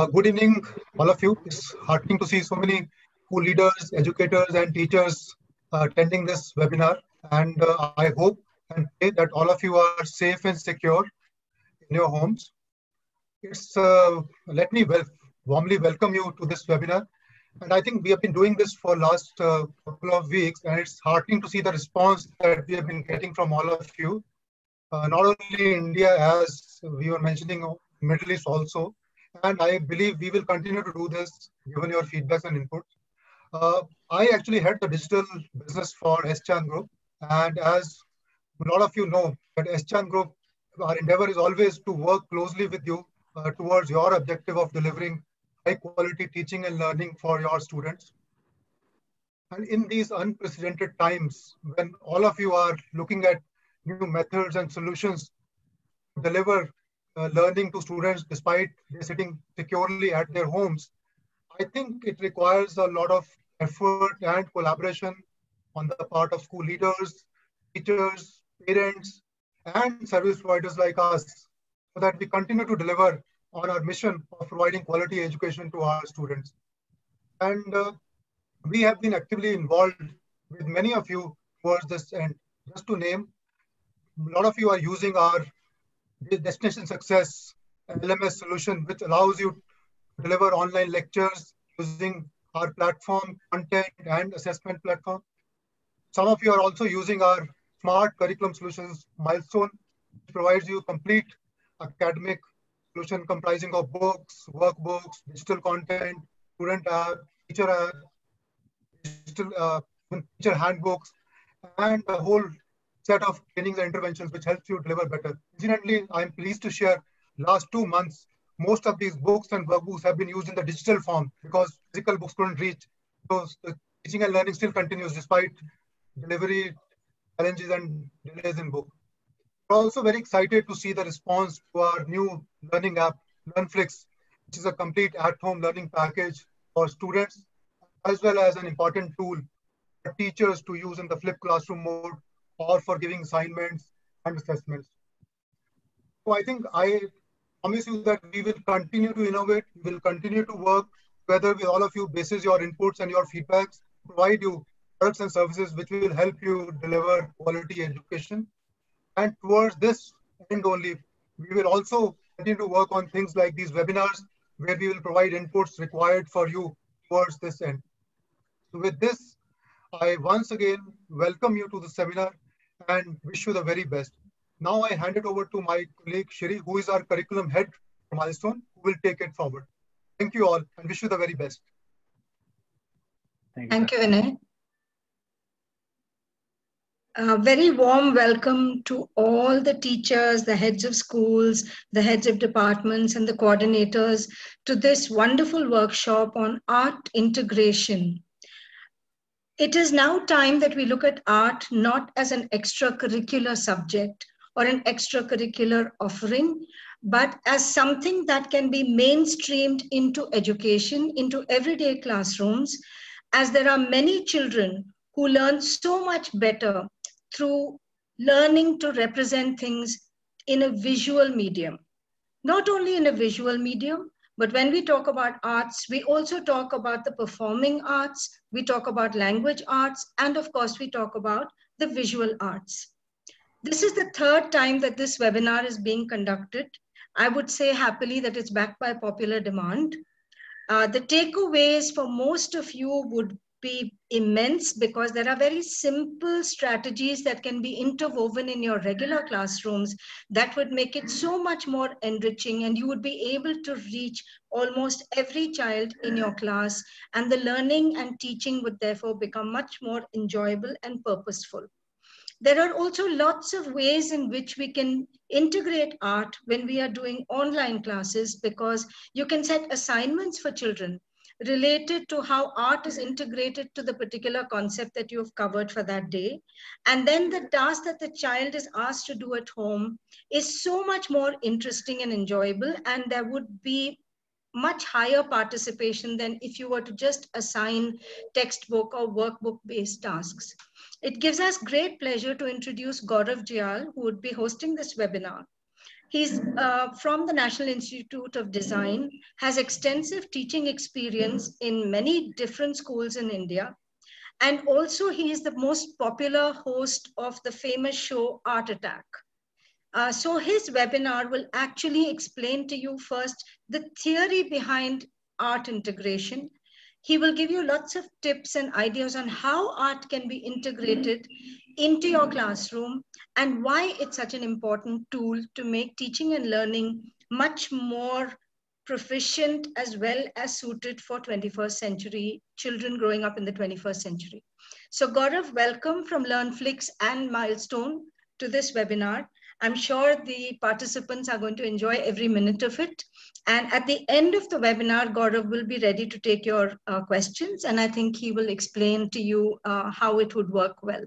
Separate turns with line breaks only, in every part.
Good evening, all of you. It's heartening to see so many cool leaders, educators, and teachers attending this webinar. And I hope and pray that all of you are safe and secure in your homes. Let me warmly welcome you to this webinar. And I think we have been doing this for last couple of weeks, and it's heartening to see the response that we have been getting from all of you. Not only India, as we were mentioning, Middle East also. And I believe we will continue to do this given your feedbacks and inputs. I actually head the digital business for Eschan Group. And as a lot of you know, that Eschan Group, our endeavor is always to work closely with you towards your objective of delivering high quality teaching and learning for your students. And in these unprecedented times, when all of you are looking at new methods and solutions to deliver learning to students despite they sitting securely at their homes, I think it requires a lot of effort and collaboration on the part of school leaders, teachers, parents, and service providers like us, so that we continue to deliver on our mission of providing quality education to our students. And we have been actively involved with many of you towards this end. Just to name, a lot of you are using our Destination Success LMS solution, which allows you to deliver online lectures using our platform, content, and assessment platform. Some of you are also using our smart curriculum solutions, Milestone, which provides you complete academic solution comprising of books, workbooks, digital content, student app, digital teacher handbooks, and a whole set of trainings and interventions which helps you deliver better. Incidentally, I'm pleased to share last 2 months, most of these books and workbooks have been used in the digital form because physical books couldn't reach. So the teaching and learning still continues despite delivery challenges and delays in book. We're also very excited to see the response to our new learning app, LearnFlix, which is a complete at-home learning package for students, as well as an important tool for teachers to use in the flipped classroom mode or for giving assignments and assessments. So I think I promise you that we will continue to innovate, we will continue to work together with all of you, basis your inputs and your feedbacks, provide you products and services which will help you deliver quality education. And towards this end only, we will also continue to work on things like these webinars, where we will provide inputs required for you towards this end. So with this, I once again welcome you to the seminar and wish you the very best. Now I hand it over to my colleague Shri, who is our curriculum head for Milestone, who will take it forward. Thank you all and wish you the very best.
Thank you, Vinay. A very warm welcome to all the teachers, the heads of schools, the heads of departments, and the coordinators to this wonderful workshop on art integration. It is now time that we look at art not as an extracurricular subject or an extracurricular offering, but as something that can be mainstreamed into education, into everyday classrooms, as there are many children who learn so much better through learning to represent things in a visual medium. Not only in a visual medium, but when we talk about arts, we also talk about the performing arts, we talk about language arts, and of course, we talk about the visual arts. This is the third time that this webinar is being conducted. I would say happily that it's backed by popular demand. The takeaways for most of you would be immense because there are very simple strategies that can be interwoven in your regular classrooms that would make it so much more enriching, and you would be able to reach almost every child in your class, and the learning and teaching would therefore become much more enjoyable and purposeful. There are also lots of ways in which we can integrate art when we are doing online classes, because you can set assignments for children related to how art is integrated to the particular concept that you've covered for that day. And then the task that the child is asked to do at home is so much more interesting and enjoyable, and there would be much higher participation than if you were to just assign textbook or workbook-based tasks. It gives us great pleasure to introduce Gaurav Jyal, who would be hosting this webinar. He's from the National Institute of Design, has extensive teaching experience in many different schools in India. And also, he is the most popular host of the famous show Art Attack. So his webinar will actually explain to you first the theory behind art integration. He will give you lots of tips and ideas on how art can be integrated into your classroom and why it's such an important tool to make teaching and learning much more proficient as well as suited for 21st century children growing up in the 21st century. So Gaurav, welcome from LearnFlix and Milestone to this webinar. I'm sure the participants are going to enjoy every minute of it. And at the end of the webinar, Gaurav will be ready to take your questions. And I think he will explain to you how it would work well.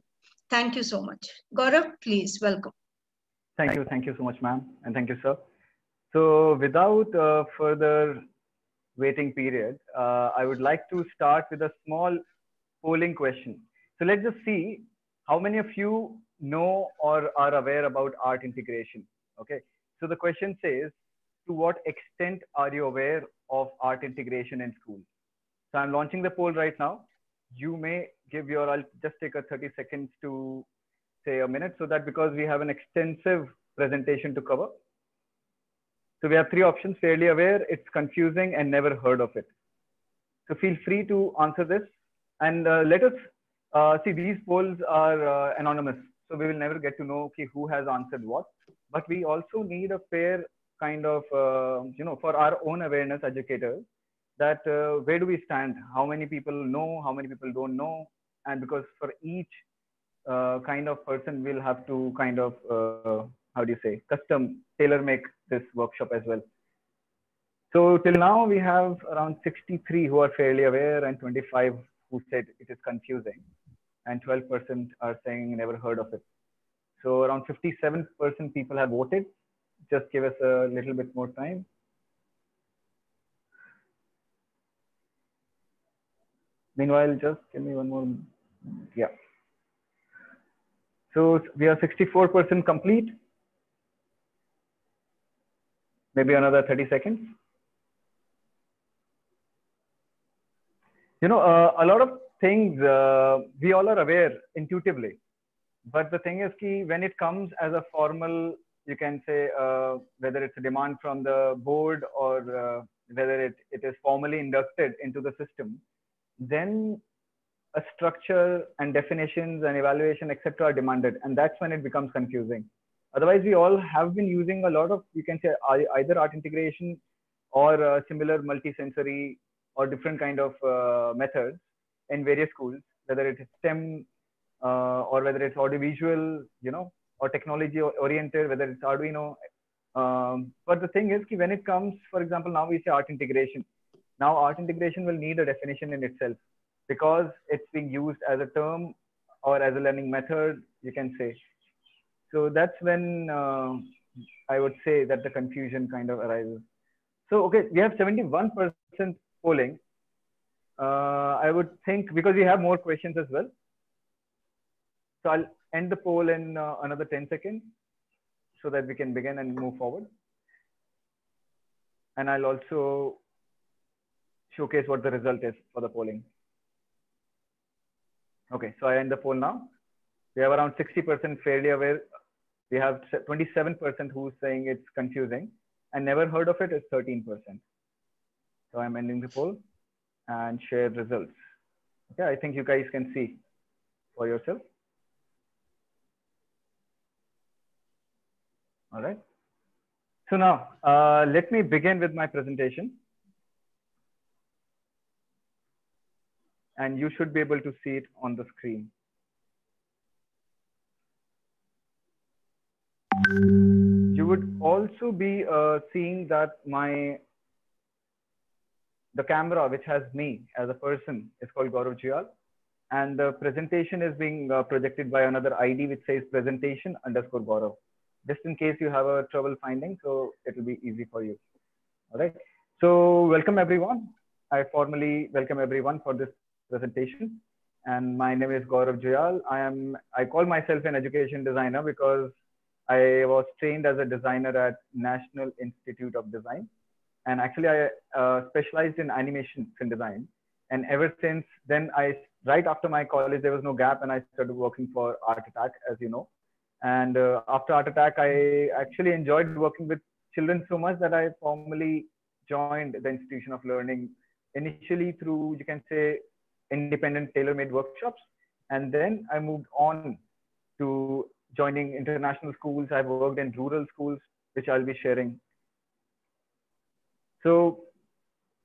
Thank you so much. Gaurav, please, welcome.
Thank you. Thank you so much, ma'am. And thank you, sir. So without further waiting period, I would like to start with a small polling question. So let's just see how many of you know or are aware about art integration. Okay. So the question says, to what extent are you aware of art integration in school? So I'm launching the poll right now. You may give your, I'll just take a 30 seconds to say a minute, so that because we have an extensive presentation to cover. So we have three options: fairly aware, it's confusing, and never heard of it. So feel free to answer this. And let us see, these polls are anonymous. So we will never get to know who has answered what. But we also need a fair kind of, for our own awareness, educators, that where do we stand? How many people know? How many people don't know? And because for each kind of person, we'll have to kind of, how do you say, custom tailor make this workshop as well. So till now we have around 63 who are fairly aware and 25 who said it is confusing, and 12% are saying never heard of it. So around 57% people have voted. Just give us a little bit more time. Meanwhile, just give me one more. Yeah. So we are 64% complete. Maybe another 30 seconds. You know, a lot of things we all are aware intuitively. But the thing is, when it comes as a formal, you can say, whether it's a demand from the board or whether it is formally inducted into the system, then a structure and definitions and evaluation, etc. are demanded. And that's when it becomes confusing. Otherwise, we all have been using a lot of, you can say, either art integration or similar multisensory or different kind of methods in various schools, whether it is STEM or whether it's audiovisual, or technology oriented, whether it's Arduino. But the thing is, when it comes, for example, now we say art integration. Now art integration will need a definition in itself because it's being used as a term or as a learning method, you can say. So that's when I would say that the confusion kind of arises. So, okay, we have 71% polling. I would think because we have more questions as well. So I'll end the poll in another 10 seconds so that we can begin and move forward. And I'll also showcase what the result is for the polling. Okay, so I end the poll now. We have around 60% fairly aware. We have 27% who's saying it's confusing, and never heard of it is 13%. So I'm ending the poll and share results. Okay, I think you guys can see for yourself. All right. So now let me begin with my presentation. And you should be able to see it on the screen. You would also be seeing that the camera, which has me as a person, is called Gaurav Juyal. And the presentation is being projected by another ID, which says presentation_Gaurav. Just in case you have a trouble finding, so it will be easy for you. All right. So welcome everyone. I formally welcome everyone for this presentation. And my name is Gaurav Juyal. I call myself an education designer because I was trained as a designer at National Institute of Design. And actually, I specialized in animation and design. And ever since then, right after my college, there was no gap, and I started working for Art Attack, as you know. And after Art Attack, I actually enjoyed working with children so much that I formally joined the Institution of Learning initially through, you can say, independent tailor-made workshops. And then I moved on to joining international schools. I've worked in rural schools, which I'll be sharing. So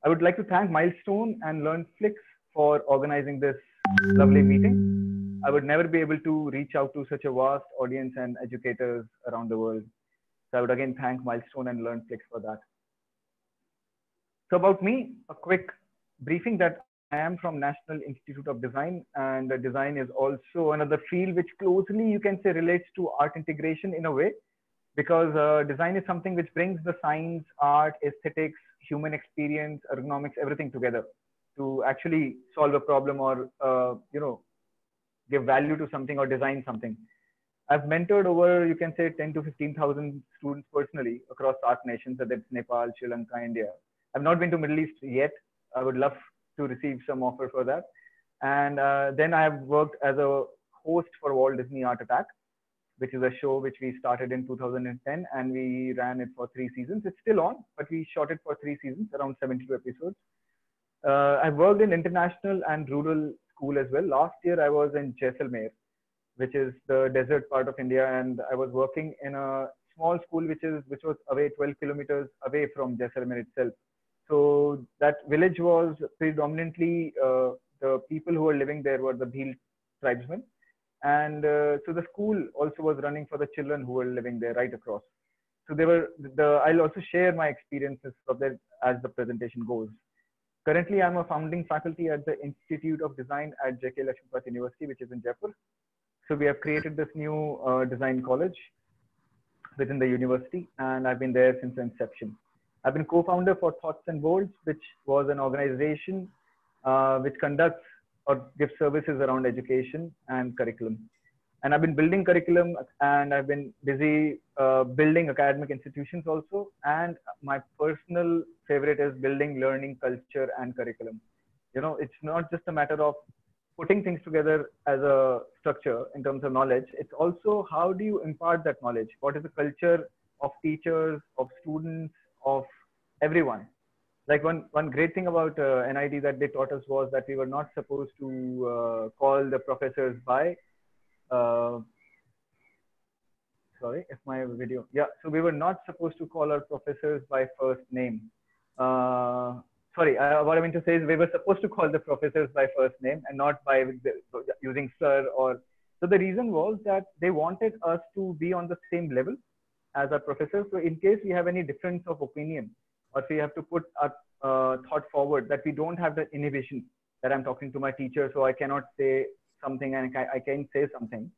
I would like to thank Milestone and LearnFlix for organizing this lovely meeting. I would never be able to reach out to such a vast audience and educators around the world. So I would again thank Milestone and LearnFlix for that. So about me, a quick briefing that I am from National Institute of Design, and design is also another field which closely, you can say, relates to art integration in a way, because design is something which brings the science, art, aesthetics, human experience, ergonomics, everything together to actually solve a problem or, give value to something or design something. I've mentored over, you can say, 10 to 15,000 students personally across art nations, whether it's Nepal, Sri Lanka, India. I've not been to Middle East yet. I would love to receive some offer for that. And then I have worked as a host for Walt Disney Art Attack, which is a show which we started in 2010, and we ran it for 3 seasons. It's still on, but we shot it for 3 seasons, around 72 episodes. I've worked in international and rural school as well. Last year, I was in Jaisalmer, which is the desert part of India, and I was working in a small school which was away 12 kilometers away from Jaisalmer itself. So that village was predominantly the people who were living there were the Bhil tribesmen, and so the school also was running for the children who were living there right across. So I'll also share my experiences of that as the presentation goes. Currently, I'm a founding faculty at the Institute of Design at J.K. Lakshmipat University, which is in Jaipur. So we have created this new design college within the university, and I've been there since the inception. I've been co-founder for Thoughts and Boards, which was an organization which conducts or gives services around education and curriculum. And I've been building curriculum, and I've been busy building academic institutions also. And my personal favorite is building learning culture and curriculum. You know, it's not just a matter of putting things together as a structure in terms of knowledge. It's also how do you impart that knowledge? What is the culture of teachers, of students, of everyone? Like one great thing about NID that they taught us was that we were not supposed to call the professors by, sorry, if my video, yeah. So we were not supposed to call our professors by first name. Sorry, what I mean to say is we were supposed to call the professors by first name and not by using sir or. So the reason was that they wanted us to be on the same level as our professors. So in case we have any difference of opinion, or if we have to put our thought forward, that we don't have the inhibition that I'm talking to my teacher, so I cannot say something and I can say something.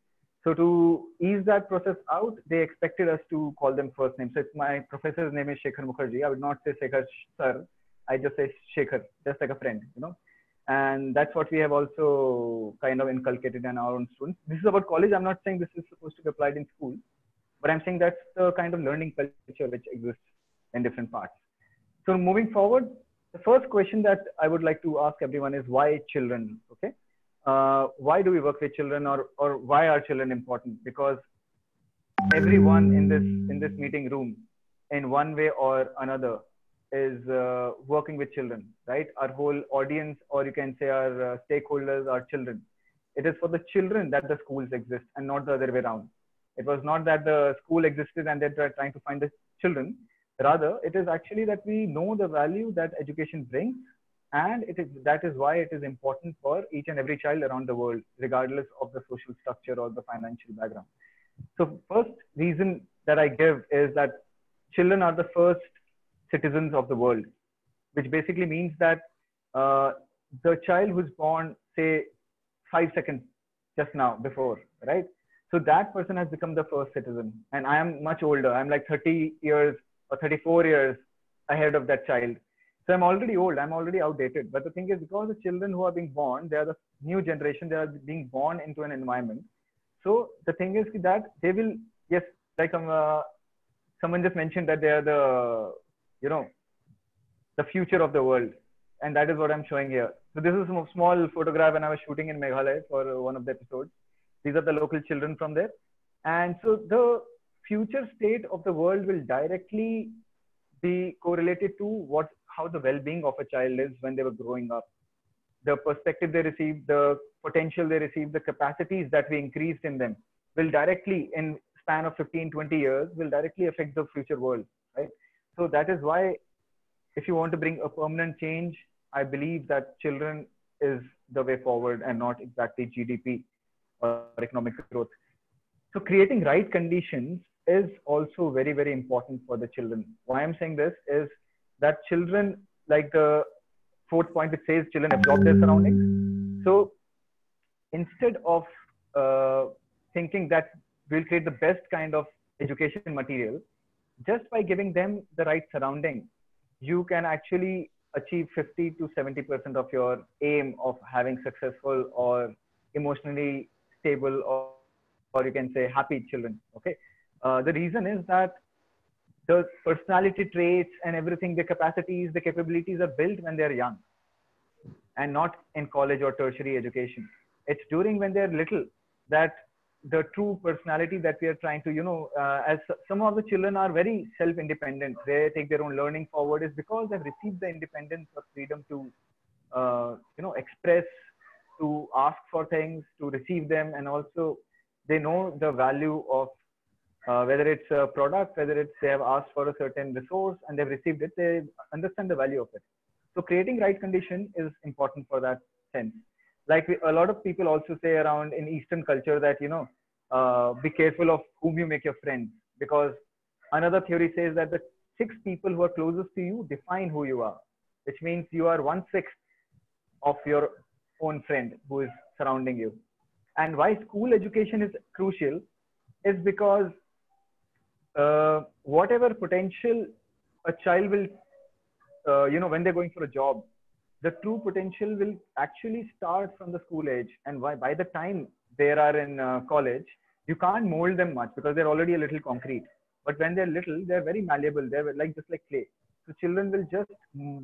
So to ease that process out, they expected us to call them first name. So if my professor's name is Shekhar Mukherjee, I would not say Shekhar sir. I just say Shekhar, just like a friend, you know. And that's what we have also kind of inculcated in our own students. This is about college. I'm not saying this is supposed to be applied in school, but I'm saying that's the kind of learning culture which exists in different parts. So moving forward, the first question that I would like to ask everyone is why children? Okay, why do we work with children, or why are children important? Because everyone in this meeting room, in one way or another, is working with children, right? Our whole audience, or you can say our stakeholders, are children. It is for the children that the schools exist, and not the other way around. It was not that the school existed and they're trying to find the children. Rather, it is actually that we know the value that education brings, and that is why it is important for each and every child around the world, regardless of the social structure or the financial background. So first reason that I give is that children are the first citizens of the world, which basically means that the child who's born, say, 5 seconds just now before, right? So that person has become the first citizen. And I am much older. I'm like 30 years or 34 years ahead of that child. So I'm already old. I'm already outdated. But the thing is, because the children who are being born, they are the new generation. They are being born into an environment. So the thing is that they will, yes, like someone just mentioned that they are the, you know, the future of the world. And that is what I'm showing here. So this is a small photograph when I was shooting in Meghalaya for one of the episodes. These are the local children from there. And so the future state of the world will directly be correlated to how the well-being of a child is when they were growing up. The perspective they receive, the potential they receive, the capacities that we increased in them will directly, in span of 15, 20 years, will directly affect the future world, right? So that is why, if you want to bring a permanent change, I believe that children is the way forward and not exactly GDP or economic growth. So creating right conditions is also very, very important for the children. Why I'm saying this is that children, like the fourth point, it says children absorb their surroundings. So instead of thinking that we'll create the best kind of education material, just by giving them the right surrounding, you can actually achieve 50 to 70% of your aim of having successful or emotionally stable, or you can say happy children. Okay. The reason is that the personality traits and everything, the capacities, the capabilities are built when they're young and not in college or tertiary education. It's during when they're little that the true personality that we are trying to, as some of the children are very self-independent, they take their own learning forward, is because they've received the independence or freedom to, express, to ask for things, to receive them. And also they know the value of whether it's a product, whether it's they have asked for a certain resource and they've received it, they understand the value of it. So creating right condition is important for that sense. Like a lot of people also say around in Eastern culture that, be careful of whom you make your friends, because another theory says that the 6 people who are closest to you define who you are, which means you are 1/6 of your own friend who is surrounding you. And why school education is crucial is because whatever potential a child will, when they're going for a job, the true potential will actually start from the school age. And by the time they are in college, you can't mold them much because they're already a little concrete. But when they're little, they're very malleable. They're just like clay. So children will just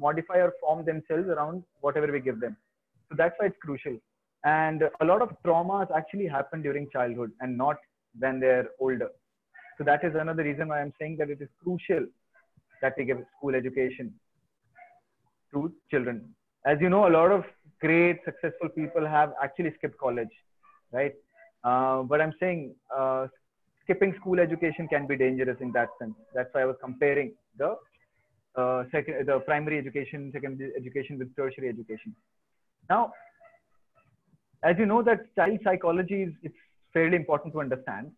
modify or form themselves around whatever we give them. So that's why it's crucial. And a lot of traumas actually happen during childhood and not when they're older. So that is another reason why I'm saying that it is crucial that we give school education to children. As you know, a lot of great successful people have actually skipped college, right? But I'm saying skipping school education can be dangerous in that sense. That's why I was comparing the primary education, secondary education with tertiary education. Now, as you know, that child psychology it's fairly important to understand,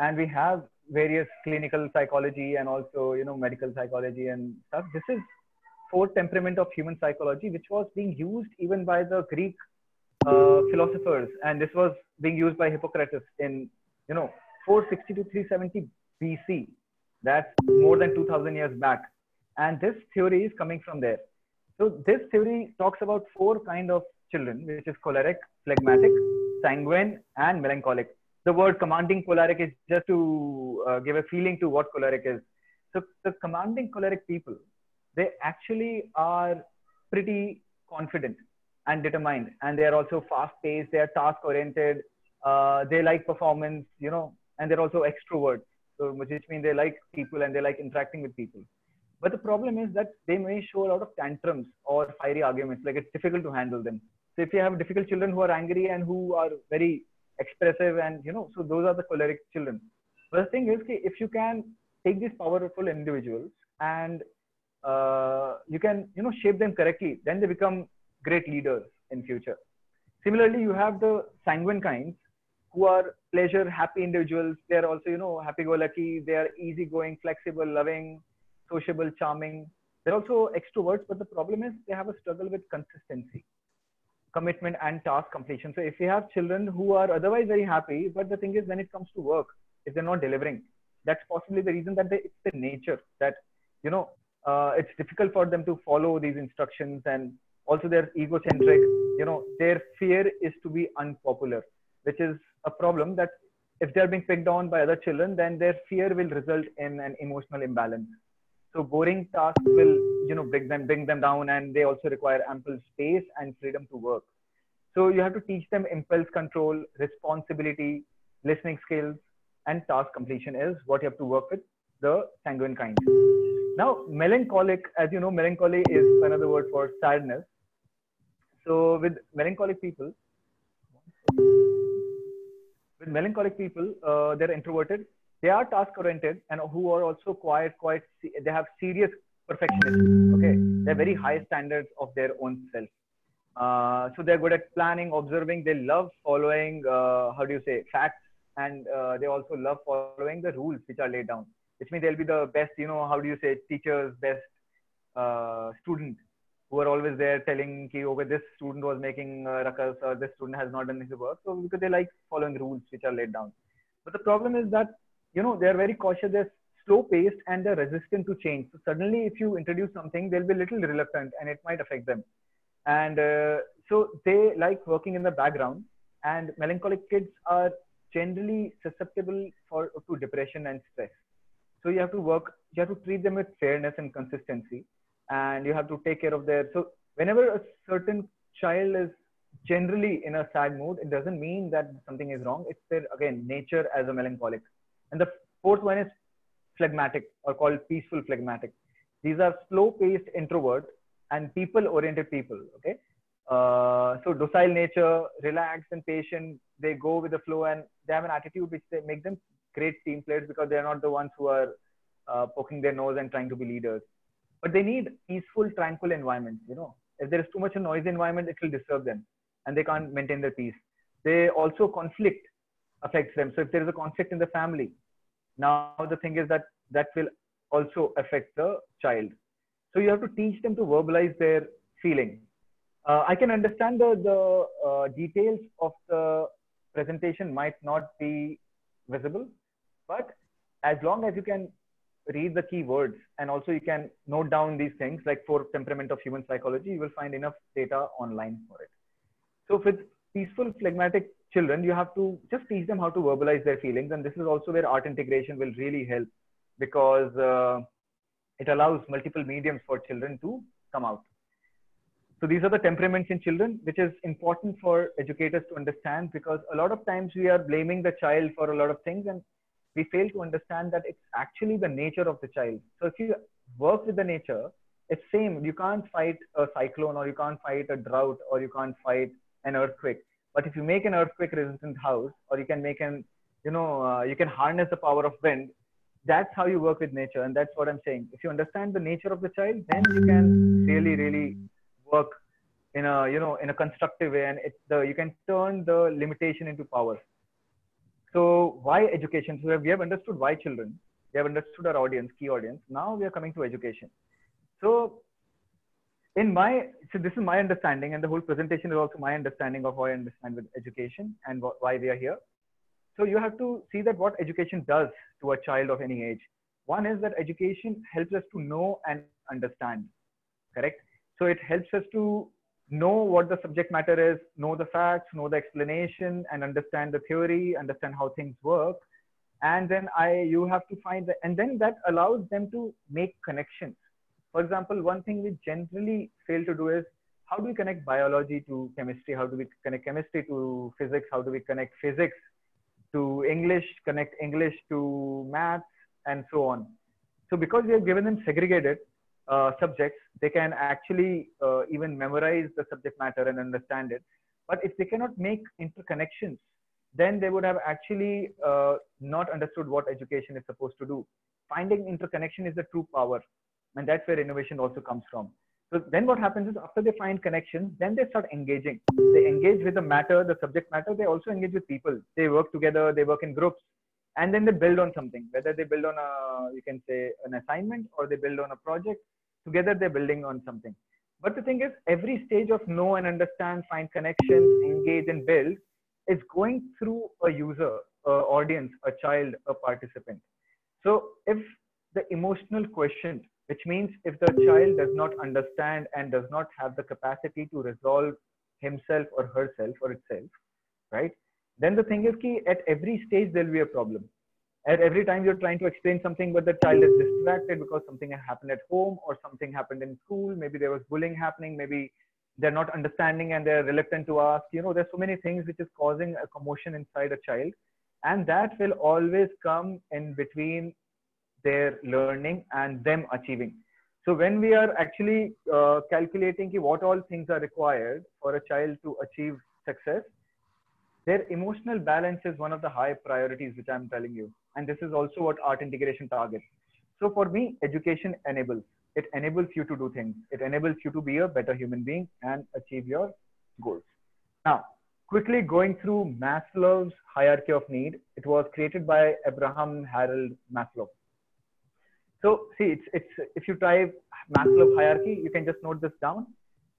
and we have various clinical psychology and also medical psychology and stuff. This is 4th temperament of human psychology, which was being used even by the Greek philosophers, and this was being used by Hippocrates in 460 to 370 BC. That's more than 2000 years back, and this theory is coming from there. So this theory talks about 4 kind of children, which is choleric, phlegmatic, sanguine, and melancholic. The word commanding choleric is just to give a feeling to what choleric is. So the commanding choleric people, they actually are pretty confident and determined, and they are also fast-paced. They are task-oriented. They like performance, and they're also extroverts. So which means they like people and they like interacting with people. But the problem is that they may show a lot of tantrums or fiery arguments. Like it's difficult to handle them. So if you have difficult children who are angry and who are very expressive, and so those are the choleric children. But the thing is, if you can take these powerful individuals and you can shape them correctly, then they become great leaders in future. Similarly, you have the sanguine kinds who are pleasure happy individuals. They are also happy-go-lucky. They are easygoing, flexible, loving, sociable, charming. They're also extroverts, but the problem is they have a struggle with consistency, commitment, and task completion. So if you have children who are otherwise very happy, but the thing is when it comes to work, if they're not delivering, that's possibly the reason that it's their nature that it's difficult for them to follow these instructions, and also they're egocentric. Their fear is to be unpopular, which is a problem that if they're being picked on by other children, then their fear will result in an emotional imbalance. So boring tasks will, bring them down, and they also require ample space and freedom to work. So you have to teach them impulse control, responsibility, listening skills, and task completion is what you have to work with the sanguine kind. Now, melancholic, as you know, melancholy is another word for sadness. So with melancholic people, they're introverted. They are task-oriented and who are also they have serious perfectionists. Okay, they're very high standards of their own self. So they're good at planning, observing. They love following, facts, and they also love following the rules which are laid down. Which means they'll be the best, teachers, best student, who are always there telling, okay, this student was making ruckus, or this student has not done his work. So because they like following rules which are laid down. But the problem is that, they're very cautious, they're slow paced, and they're resistant to change. So suddenly if you introduce something, they'll be a little reluctant and it might affect them. And so they like working in the background, and melancholic kids are generally susceptible to depression and stress. So you have to treat them with fairness and consistency, and you have to take care of so whenever a certain child is generally in a sad mood, it doesn't mean that something is wrong. It's their, again, nature as a melancholic. And the fourth one is phlegmatic, or called peaceful phlegmatic. These are slow-paced introverts and people-oriented people. Okay, so docile nature, relaxed and patient. They go with the flow, and they have an attitude which they make them great team players, because they are not the ones who are poking their nose and trying to be leaders. But they need peaceful, tranquil environments. If there is too much a noisy environment, it will disturb them, and they can't maintain their peace. They also, conflict affects them. So if there is a conflict in the family, now the thing is that will also affect the child. So you have to teach them to verbalize their feeling. I can understand the details of the presentation might not be visible, but as long as you can read the keywords, and also you can note down these things, like for temperament of human psychology, you will find enough data online for it. So with peaceful phlegmatic children, you have to just teach them how to verbalize their feelings. And this is also where art integration will really help, because it allows multiple mediums for children to come out. So these are the temperaments in children, which is important for educators to understand, because a lot of times we are blaming the child for a lot of things, and we fail to understand that it's actually the nature of the child. So if you work with the nature, it's same. You can't fight a cyclone, or you can't fight a drought, or you can't fight an earthquake. But if you make an earthquake resistant house, or you can make you can harness the power of wind, that's how you work with nature. And that's what I'm saying. If you understand the nature of the child, then you can really, really work in a constructive way, and you can turn the limitation into power. So why education? So we have understood why children. We have understood our audience, key audience. Now we are coming to education. So this is my understanding, and the whole presentation is also my understanding of how I understand with education and why we are here. So you have to see that what education does to a child of any age. One is that education helps us to know and understand, correct? So it helps us to know what the subject matter is, know the facts, know the explanation, and understand the theory, understand how things work. And then you have to find and then that allows them to make connections. For example, one thing we generally fail to do is, how do we connect biology to chemistry? How do we connect chemistry to physics? How do we connect physics to English, connect English to maths, and so on? So because we have given them segregated subjects, they can actually even memorize the subject matter and understand it. But if they cannot make interconnections, then they would have actually not understood what education is supposed to do. Finding interconnection is the true power. And that's where innovation also comes from. So then what happens is, after they find connections, then they start engaging. They engage with the matter, the subject matter. They also engage with people. They work together, they work in groups, and then they build on something. Whether they build on you can say an assignment, or they build on a project, together they're building on something. But the thing is, every stage of know and understand, find connections, engage and build is going through a user, audience, a child, a participant. So if the emotional quotient, which means if the child does not understand and does not have the capacity to resolve himself or herself or itself, right? then the thing is ki at every stage there will be a problem. At every time you're trying to explain something, but the child is distracted because something happened at home or something happened in school. Maybe there was bullying happening. Maybe they're not understanding and they're reluctant to ask. You know, there's so many things which is causing a commotion inside a child, and that will always come in between their learning and them achieving. So when we are actually calculating what all things are required for a child to achieve success, their emotional balance is one of the high priorities, which I'm telling you. And this is also what art integration targets. So for me, education enables. It enables you to do things. It enables you to be a better human being and achieve your goals. Now, quickly going through Maslow's hierarchy of need. It was created by Abraham Harold Maslow. So see, it's if you type Maslow hierarchy, you can just note this down.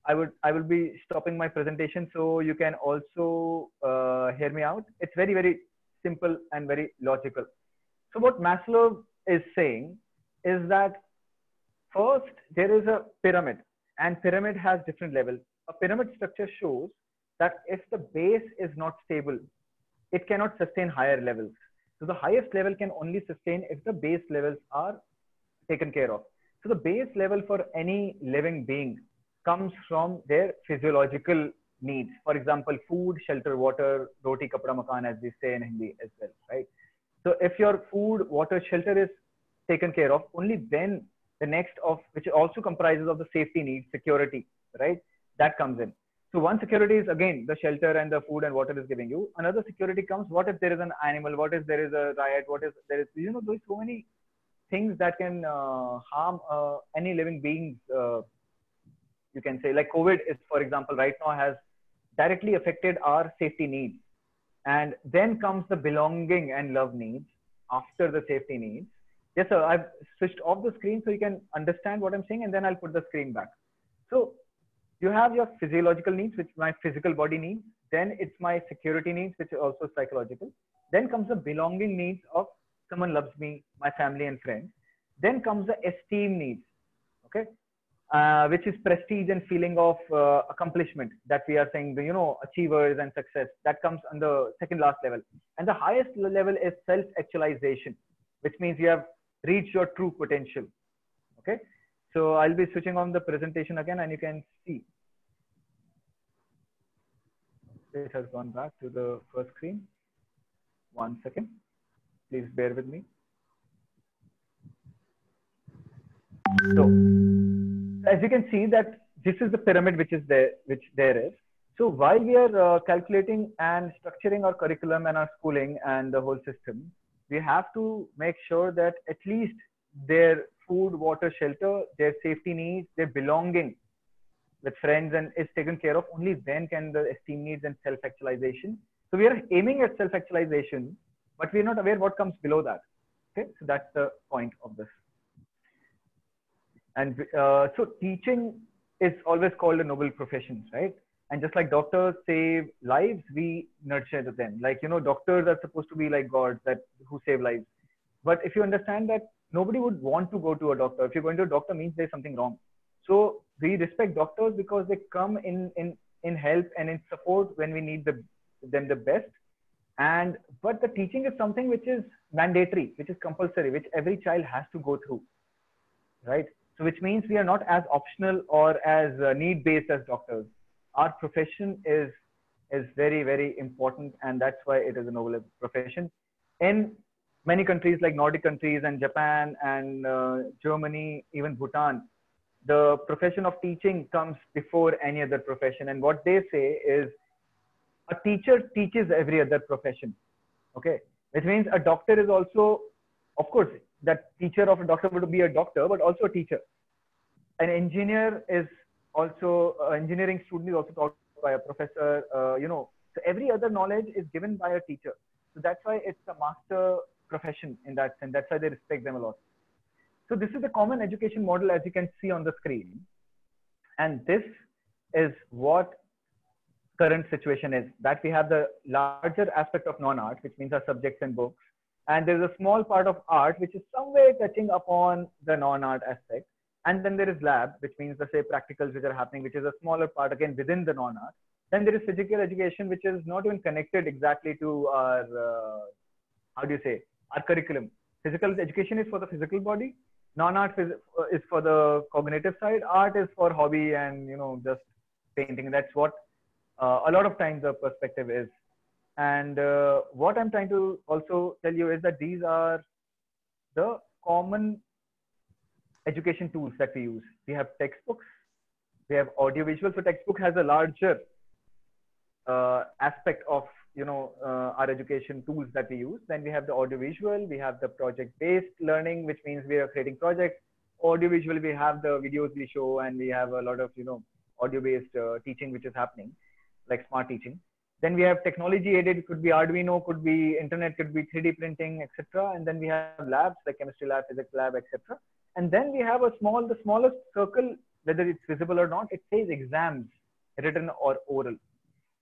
I will be stopping my presentation so you can also hear me out. It's very, very simple and very logical. So what Maslow is saying is that first there is a pyramid, and pyramid has different levels. A pyramid structure shows that if the base is not stable, it cannot sustain higher levels. So the highest level can only sustain if the base levels are taken care of. So the base level for any living being comes from their physiological needs. For example, food, shelter, water, roti, kapda, makan, as we say in Hindi as well, right? So if your food, water, shelter is taken care of, only then the next of, which also comprises of the safety needs, security, right? That comes in. So one security is again the shelter and the food and water is giving you. Another security comes, what if there is an animal? What if there is a riot? What if there is, you know, there's so many things that can harm any living beings. You can say like COVID is, for example, right now has directly affected our safety needs. And then comes the belonging and love needs after the safety needs. Yes, sir, I've switched off the screen so you can understand what I'm saying, and then I'll put the screen back. So you have your physiological needs, which my physical body needs. Then it's my security needs, which are also psychological. Then comes the belonging needs of someone loves me, my family and friends. Then comes the esteem needs, okay? Which is prestige and feeling of accomplishment that we are saying, you know, achievers and success. That comes on the second last level. And the highest level is self-actualization, which means you have reached your true potential. Okay. So I'll be switching on the presentation again, and you can see. It has gone back to the first screen. 1 second. Please bear with me. So as you can see that this is the pyramid which is there, is. So while we are calculating and structuring our curriculum and our schooling and the whole system, we have to make sure that at least their food, water, shelter, their safety needs, their belonging with friends and is taken care of. Only then can the esteem needs and self-actualization. So we are aiming at self-actualization, but we are not aware what comes below that. Okay, so that's the point of this. And so teaching is always called a noble profession, right? And just like doctors save lives, we nurture them. Like, you know, doctors are supposed to be like gods who save lives. But if you understand that nobody would want to go to a doctor. If you're going to a doctor means there's something wrong. So we respect doctors because they come in help and in support when we need them the best. But the teaching is something which is mandatory, which is compulsory, which every child has to go through, right? So which means we are not as optional or as need-based as doctors. Our profession is very, very important, and that's why it is a noble profession. In many countries like Nordic countries and Japan and Germany, even Bhutan, the profession of teaching comes before any other profession. And what they say is a teacher teaches every other profession. Okay, which means a doctor is also, of course, that teacher of a doctor would be a doctor, but also a teacher. An engineer is also, engineering student is also taught by a professor, you know, so every other knowledge is given by a teacher. So that's why it's a master profession in that sense. That's why they respect them a lot. So this is the common education model, as you can see on the screen. And this is what current situation is, that we have the larger aspect of non-art, which means our subjects and books. And there's a small part of art, which is somewhere touching upon the non-art aspect. And then there is lab, which means the say practicals which are happening, which is a smaller part again within the non-art. Then there is physical education, which is not even connected exactly to our, how do you say, our curriculum. Physical education is for the physical body. Non-art is for the cognitive side. Art is for hobby and, you know, just painting. That's what a lot of times the perspective is. And what I'm trying to also tell you is that these are the common education tools that we use. We have textbooks, we have audiovisual. So textbook has a larger aspect of, you know, our education tools that we use. Then we have the audiovisual, we have the project-based learning, which means we are creating projects. Audiovisual, we have the videos we show, and we have a lot of, you know, audio-based teaching which is happening, like smart teaching. Then we have technology aided, it could be Arduino, could be internet, could be 3D printing, etc. And then we have labs like chemistry lab, physics lab, etc. And then we have the smallest circle, whether it's visible or not, it says exams, written or oral.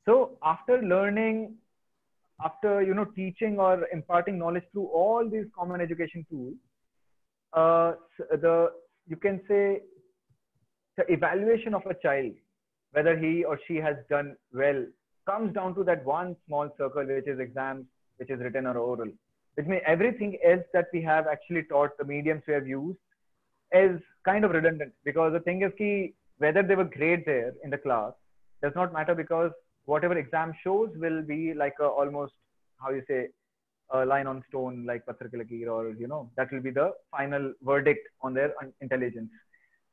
So after learning, after, you know, teaching or imparting knowledge through all these common education tools, you can say the evaluation of a child, whether he or she has done well, comes down to that one small circle, which is exams, which is written or oral. Which means everything else that we have actually taught, the mediums we have used, is kind of redundant, because the thing is ki, whether they were great there in the class does not matter, because whatever exam shows will be like a, almost, how you say, a line on stone, like Pathar Ki Lakeer, or, you know, that will be the final verdict on their intelligence.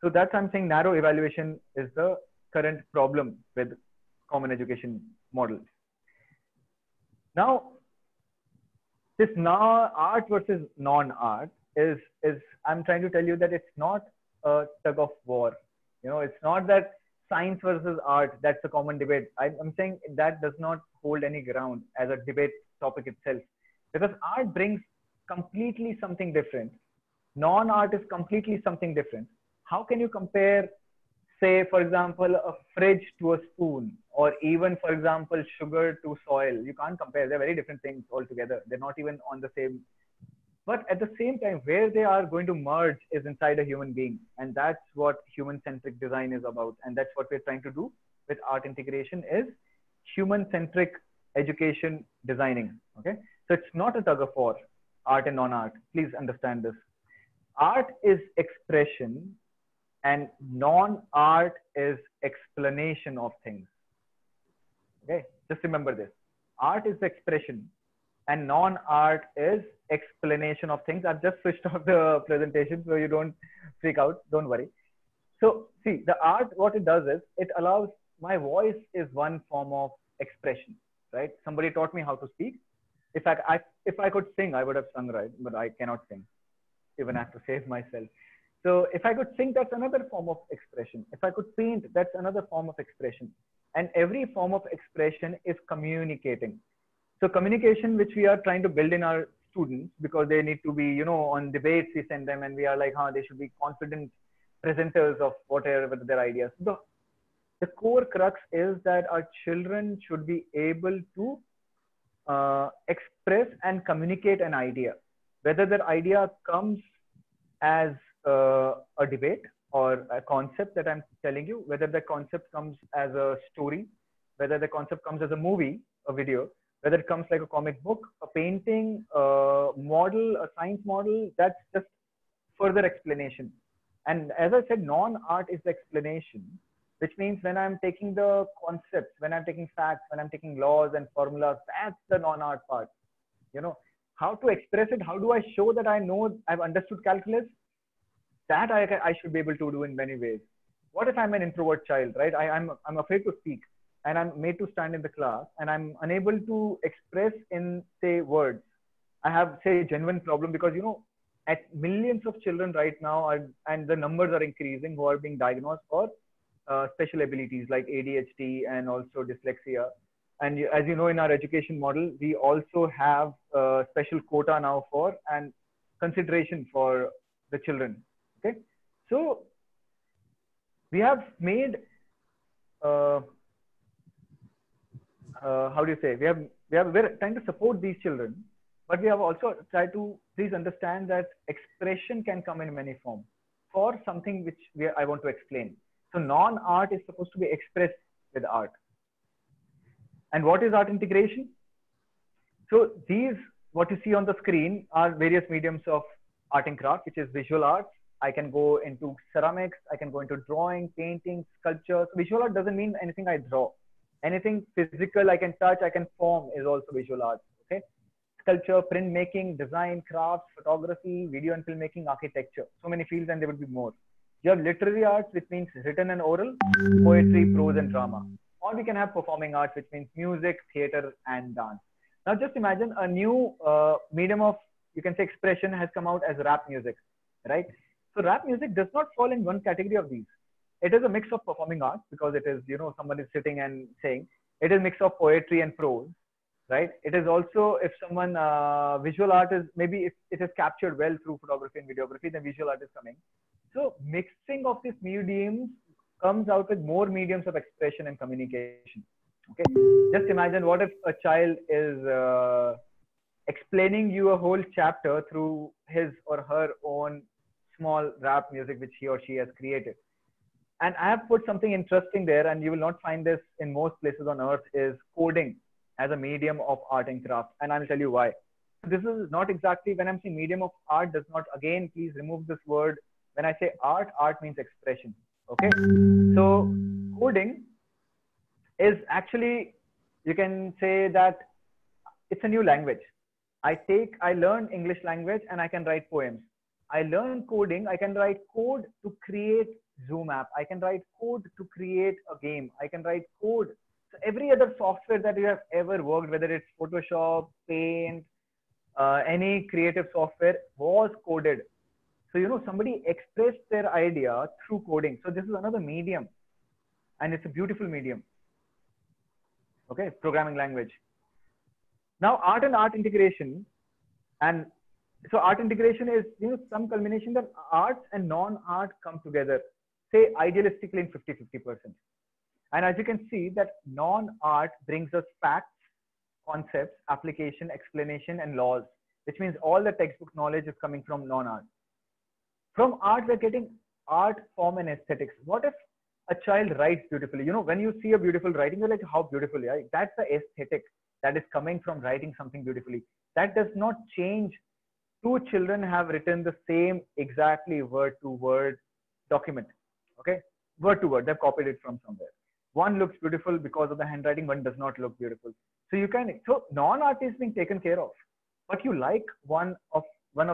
So that's, I'm saying, narrow evaluation is the current problem with common education models. Now, this now art versus non-art is I'm trying to tell you that it's not a tug of war. You know, it's not that science versus art, that's a common debate. I'm saying that does not hold any ground as a debate topic itself, because art brings completely something different. Non-art is completely something different. How can you compare, say, for example, a fridge to a spoon, or even, for example, sugar to soil? You can't compare. They're very different things altogether. They're not even on the same. But at the same time, where they are going to merge is inside a human being. And that's what human-centric design is about. And that's what we're trying to do with art integration, is human-centric education designing. Okay. So it's not a tug of war, art and non-art. Please understand this. Art is expression, and non-art is explanation of things. Okay, just remember this. Art is the expression, and non-art is explanation of things. I've just switched off the presentation, so you don't freak out. Don't worry. So see, the art, what it does is, it allows, my voice is one form of expression, right? Somebody taught me how to speak. In fact, if I could sing, I would have sung, right? But I cannot sing. Even I have to save myself. So if I could sing, that's another form of expression. If I could paint, that's another form of expression. And every form of expression is communicating. So communication, which we are trying to build in our students, because they need to be, you know, on debates we send them, and we are like, they should be confident presenters of whatever their ideas. The core crux is that our children should be able to express and communicate an idea, whether that idea comes as a debate or a concept that I'm telling you, whether the concept comes as a story, whether the concept comes as a movie, a video, whether it comes like a comic book, a painting, a model, a science model, that's just further explanation. And as I said, non-art is the explanation, which means when I'm taking the concepts, when I'm taking facts, when I'm taking laws and formulas, that's the non-art part. You know, how to express it, how do I show that I know, I've understood calculus? That I should be able to do in many ways. What if I'm an introvert child, right? I'm afraid to speak, and I'm made to stand in the class, and I'm unable to express in, say, words. I have, say, a genuine problem, because, you know, at millions of children right now and the numbers are increasing, who are being diagnosed for special abilities like ADHD and also dyslexia. And as you know, in our education model, we also have a special quota now for and consideration for the children. Okay, so we have made how do you say, we're trying to support these children, but we have also tried to please understand that expression can come in many forms for something which I want to explain. So non-art is supposed to be expressed with art. And what is art integration? So these, what you see on the screen, are various mediums of art and craft, which is visual arts. I can go into ceramics, I can go into drawing, painting, sculpture. So visual art doesn't mean anything I draw. Anything physical I can touch, I can form is also visual art. Okay. Sculpture, printmaking, design, crafts, photography, video and filmmaking, architecture. So many fields, and there would be more. You have literary arts, which means written and oral, poetry, prose, and drama. Or we can have performing arts, which means music, theater, and dance. Now, just imagine a new medium of, you can say, expression has come out as rap music, right? So rap music does not fall in one category of these. It is a mix of performing arts, because it is, someone is sitting and saying. It is a mix of poetry and prose, right? It is also, if someone, visual art is, maybe if it is captured well through photography and videography, then visual art is coming. So mixing of these mediums comes out with more mediums of expression and communication. Okay, just imagine, what if a child is explaining you a whole chapter through his or her own small rap music which he or she has created. And I have put something interesting there, and you will not find this in most places on earth, is coding as a medium of art and craft. And I'll tell you why. This is not exactly, when I'm saying medium of art, does not, again, please remove this word. When I say art, art means expression. Okay. So coding is actually, you can say that it's a new language. I learn English language and I can write poems. I learn coding, I can write code to create Zoom app. I can write code to create a game. I can write code. So every other software that you have ever worked, whether it's Photoshop, Paint, any creative software, was coded. So, somebody expressed their idea through coding. So this is another medium, and it's a beautiful medium. Okay, programming language. Now, art and art integration. And so art integration is, some culmination that arts and non-art come together, say idealistically in 50-50%. And as you can see, that non-art brings us facts, concepts, application, explanation, and laws, which means all the textbook knowledge is coming from non-art. From art, we're getting art, form, and aesthetics. What if a child writes beautifully? When you see a beautiful writing, you're like, how beautiful, right? That's the aesthetic that is coming from writing something beautifully. That does not change. Two children have written the same exactly word to word document. Okay, word to word, they've copied it from somewhere. One looks beautiful because of the handwriting, one does not look beautiful. So non-art is being taken care of, but you like one of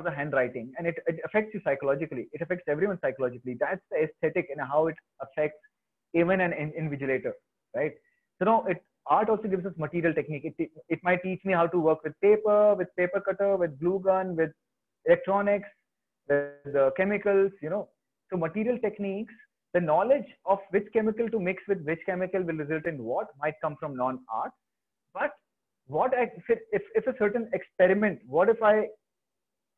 the handwriting, and it affects you psychologically. It affects everyone psychologically. That's the aesthetic and how it affects even an invigilator, right? So now art also gives us material technique. It might teach me how to work with paper cutter, with glue gun, with electronics, with the chemicals, So material techniques, the knowledge of which chemical to mix with which chemical will result in what might come from non-art. But if a certain experiment, what if I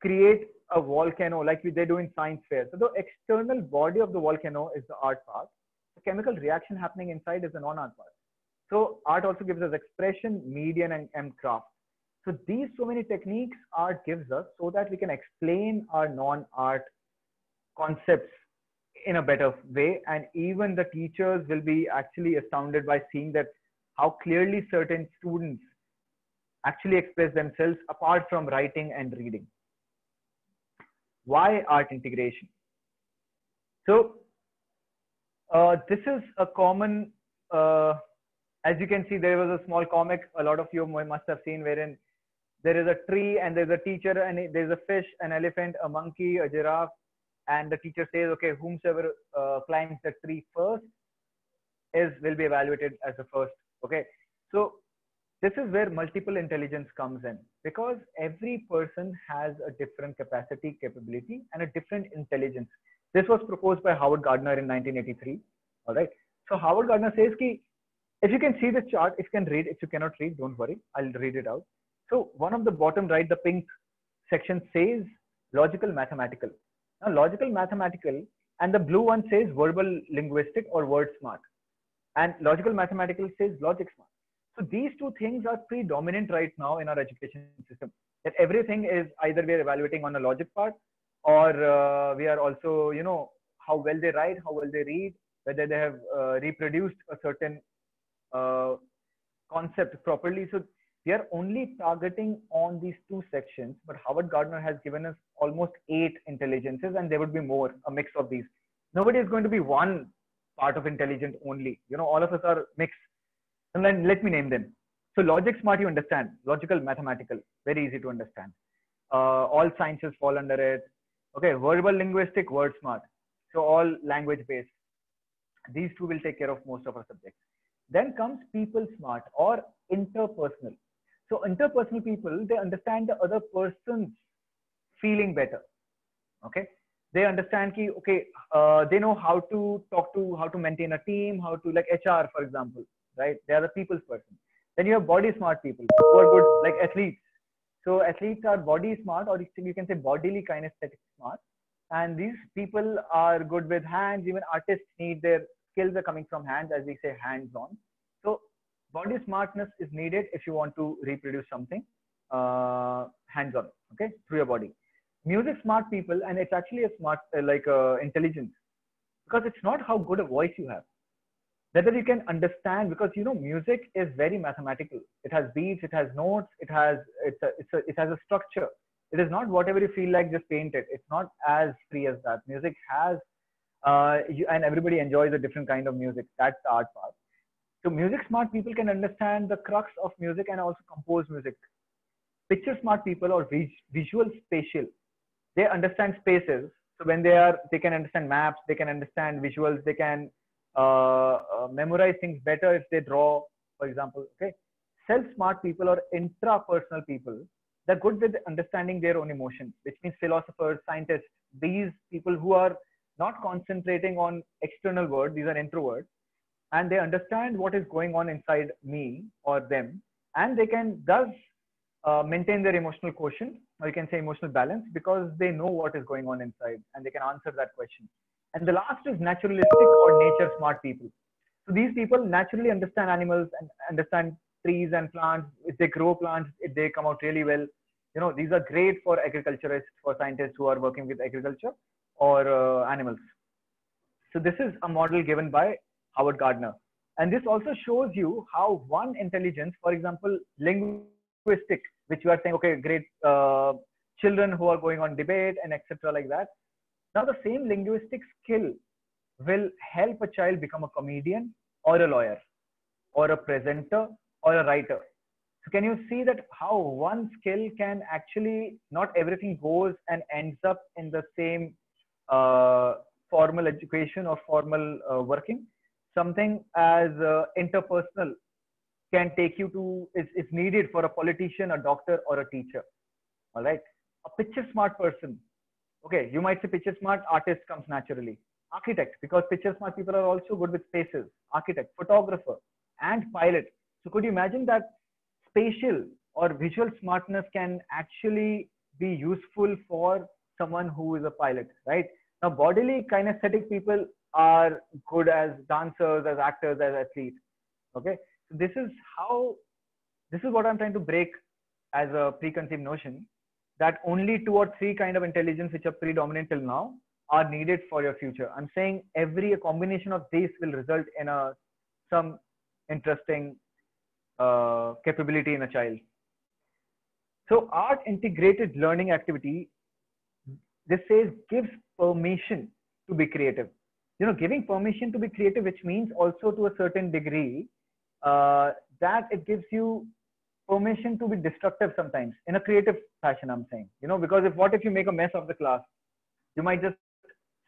create a volcano like they do in science fair? So the external body of the volcano is the art part. The chemical reaction happening inside is the non-art part. So art also gives us expression, medium, and craft. So these so many techniques art gives us so that we can explain our non-art concepts in a better way. And even the teachers will be actually astounded by seeing that how clearly certain students actually express themselves apart from writing and reading. Why art integration? So this is a common, as you can see, there was a small comic a lot of you must have seen, wherein there is a tree and there's a teacher and there's a fish, an elephant, a monkey, a giraffe, and the teacher says, okay, whomsoever climbs the tree first will be evaluated as the first. Okay, so this is where multiple intelligence comes in, because every person has a different capacity, capability, and a different intelligence. This was proposed by Howard Gardner in 1983. All right. So Howard Gardner says, if you can see the chart, if you can read, if you cannot read, don't worry, I'll read it out. So one of the bottom right, the pink section says logical mathematical. Now logical mathematical, and the blue one says verbal linguistic or word smart, and logical mathematical says logic smart. So these two things are predominant right now in our education system, that everything is either we are evaluating on a logic part, or we are also, how well they write, how well they read, whether they have reproduced a certain concept properly. So we are only targeting on these two sections, but Howard Gardner has given us almost 8 intelligences, and there would be more, a mix of these. Nobody is going to be one part of intelligent only. All of us are mixed. And then let me name them. So logic smart, you understand. Logical, mathematical, very easy to understand. All sciences fall under it. Okay, verbal, linguistic, word smart. So all language based. These two will take care of most of our subjects. Then comes people smart or interpersonal. So interpersonal people, they understand the other person's feeling better. Okay, they understand ki, okay, they know how to talk to, how to maintain a team, how to, like HR, for example, right? They are the people's person. Then you have body smart people who are good, like athletes. So athletes are body smart, or you can say bodily kinesthetic smart. And these people are good with hands. Even artists need, their skills are coming from hands, as we say, hands-on. So body smartness is needed if you want to reproduce something hands-on, okay, through your body. Music smart people, and it's actually a smart, intelligence, because it's not how good a voice you have, whether you can understand, because music is very mathematical. It has beats, it has notes, it has a structure. It is not whatever you feel like, just paint it. It's not as free as that. Music has and everybody enjoys a different kind of music. That's the art part. So music smart people can understand the crux of music and also compose music. Picture smart people or visual spatial, they understand spaces. So when they can understand maps, they can understand visuals, they can memorize things better if they draw, for example. Okay, self smart people or intrapersonal people, they're good with understanding their own emotions, which means philosophers, scientists, these people who are not concentrating on external world, these are introverts, and they understand what is going on inside me or them, and they can thus maintain their emotional quotient, or you can say emotional balance, because they know what is going on inside and they can answer that question. And the last is naturalistic or nature smart people. So these people naturally understand animals and understand trees and plants. If they grow plants, if they come out really well, these are great for agriculturists, for scientists who are working with agriculture or animals. So this is a model given by Howard Gardner. And this also shows you how one intelligence, for example, linguistic, which you are saying, okay, great children who are going on debate and etc. like that. Now the same linguistic skill will help a child become a comedian or a lawyer or a presenter or a writer. So can you see that how one skill can actually, not everything goes and ends up in the same formal education or formal working. Something as interpersonal can take you to, is needed for a politician, a doctor, or a teacher. All right. A picture smart person. Okay, you might say picture smart artist comes naturally. Architect, because picture smart people are also good with spaces. Architect, photographer, and pilot. So could you imagine that spatial or visual smartness can actually be useful for someone who is a pilot, right? Now, bodily kinesthetic people are good as dancers, as actors, as athletes. Okay, so this is what I'm trying to break as a preconceived notion, that only 2 or 3 kind of intelligence which are predominant till now are needed for your future. I'm saying a combination of these will result in some interesting capability in a child. So art integrated learning activity, this says gives permission to be creative. Giving permission to be creative, which means also to a certain degree that it gives you permission to be destructive sometimes in a creative fashion, I'm saying. Because what if you make a mess of the class? You might just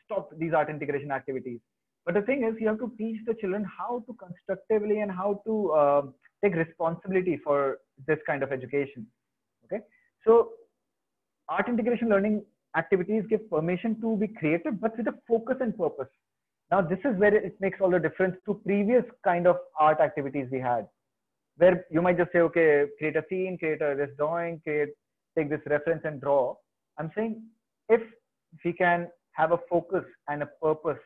stop these art integration activities. But the thing is, you have to teach the children how to constructively and how to take responsibility for this kind of education. Okay, so art integration learning activities give permission to be creative, but with a focus and purpose. Now, this is where it makes all the difference to previous kind of art activities we had, where you might just say, okay, create a scene, create this drawing, take this reference and draw. I'm saying if we can have a focus and a purpose,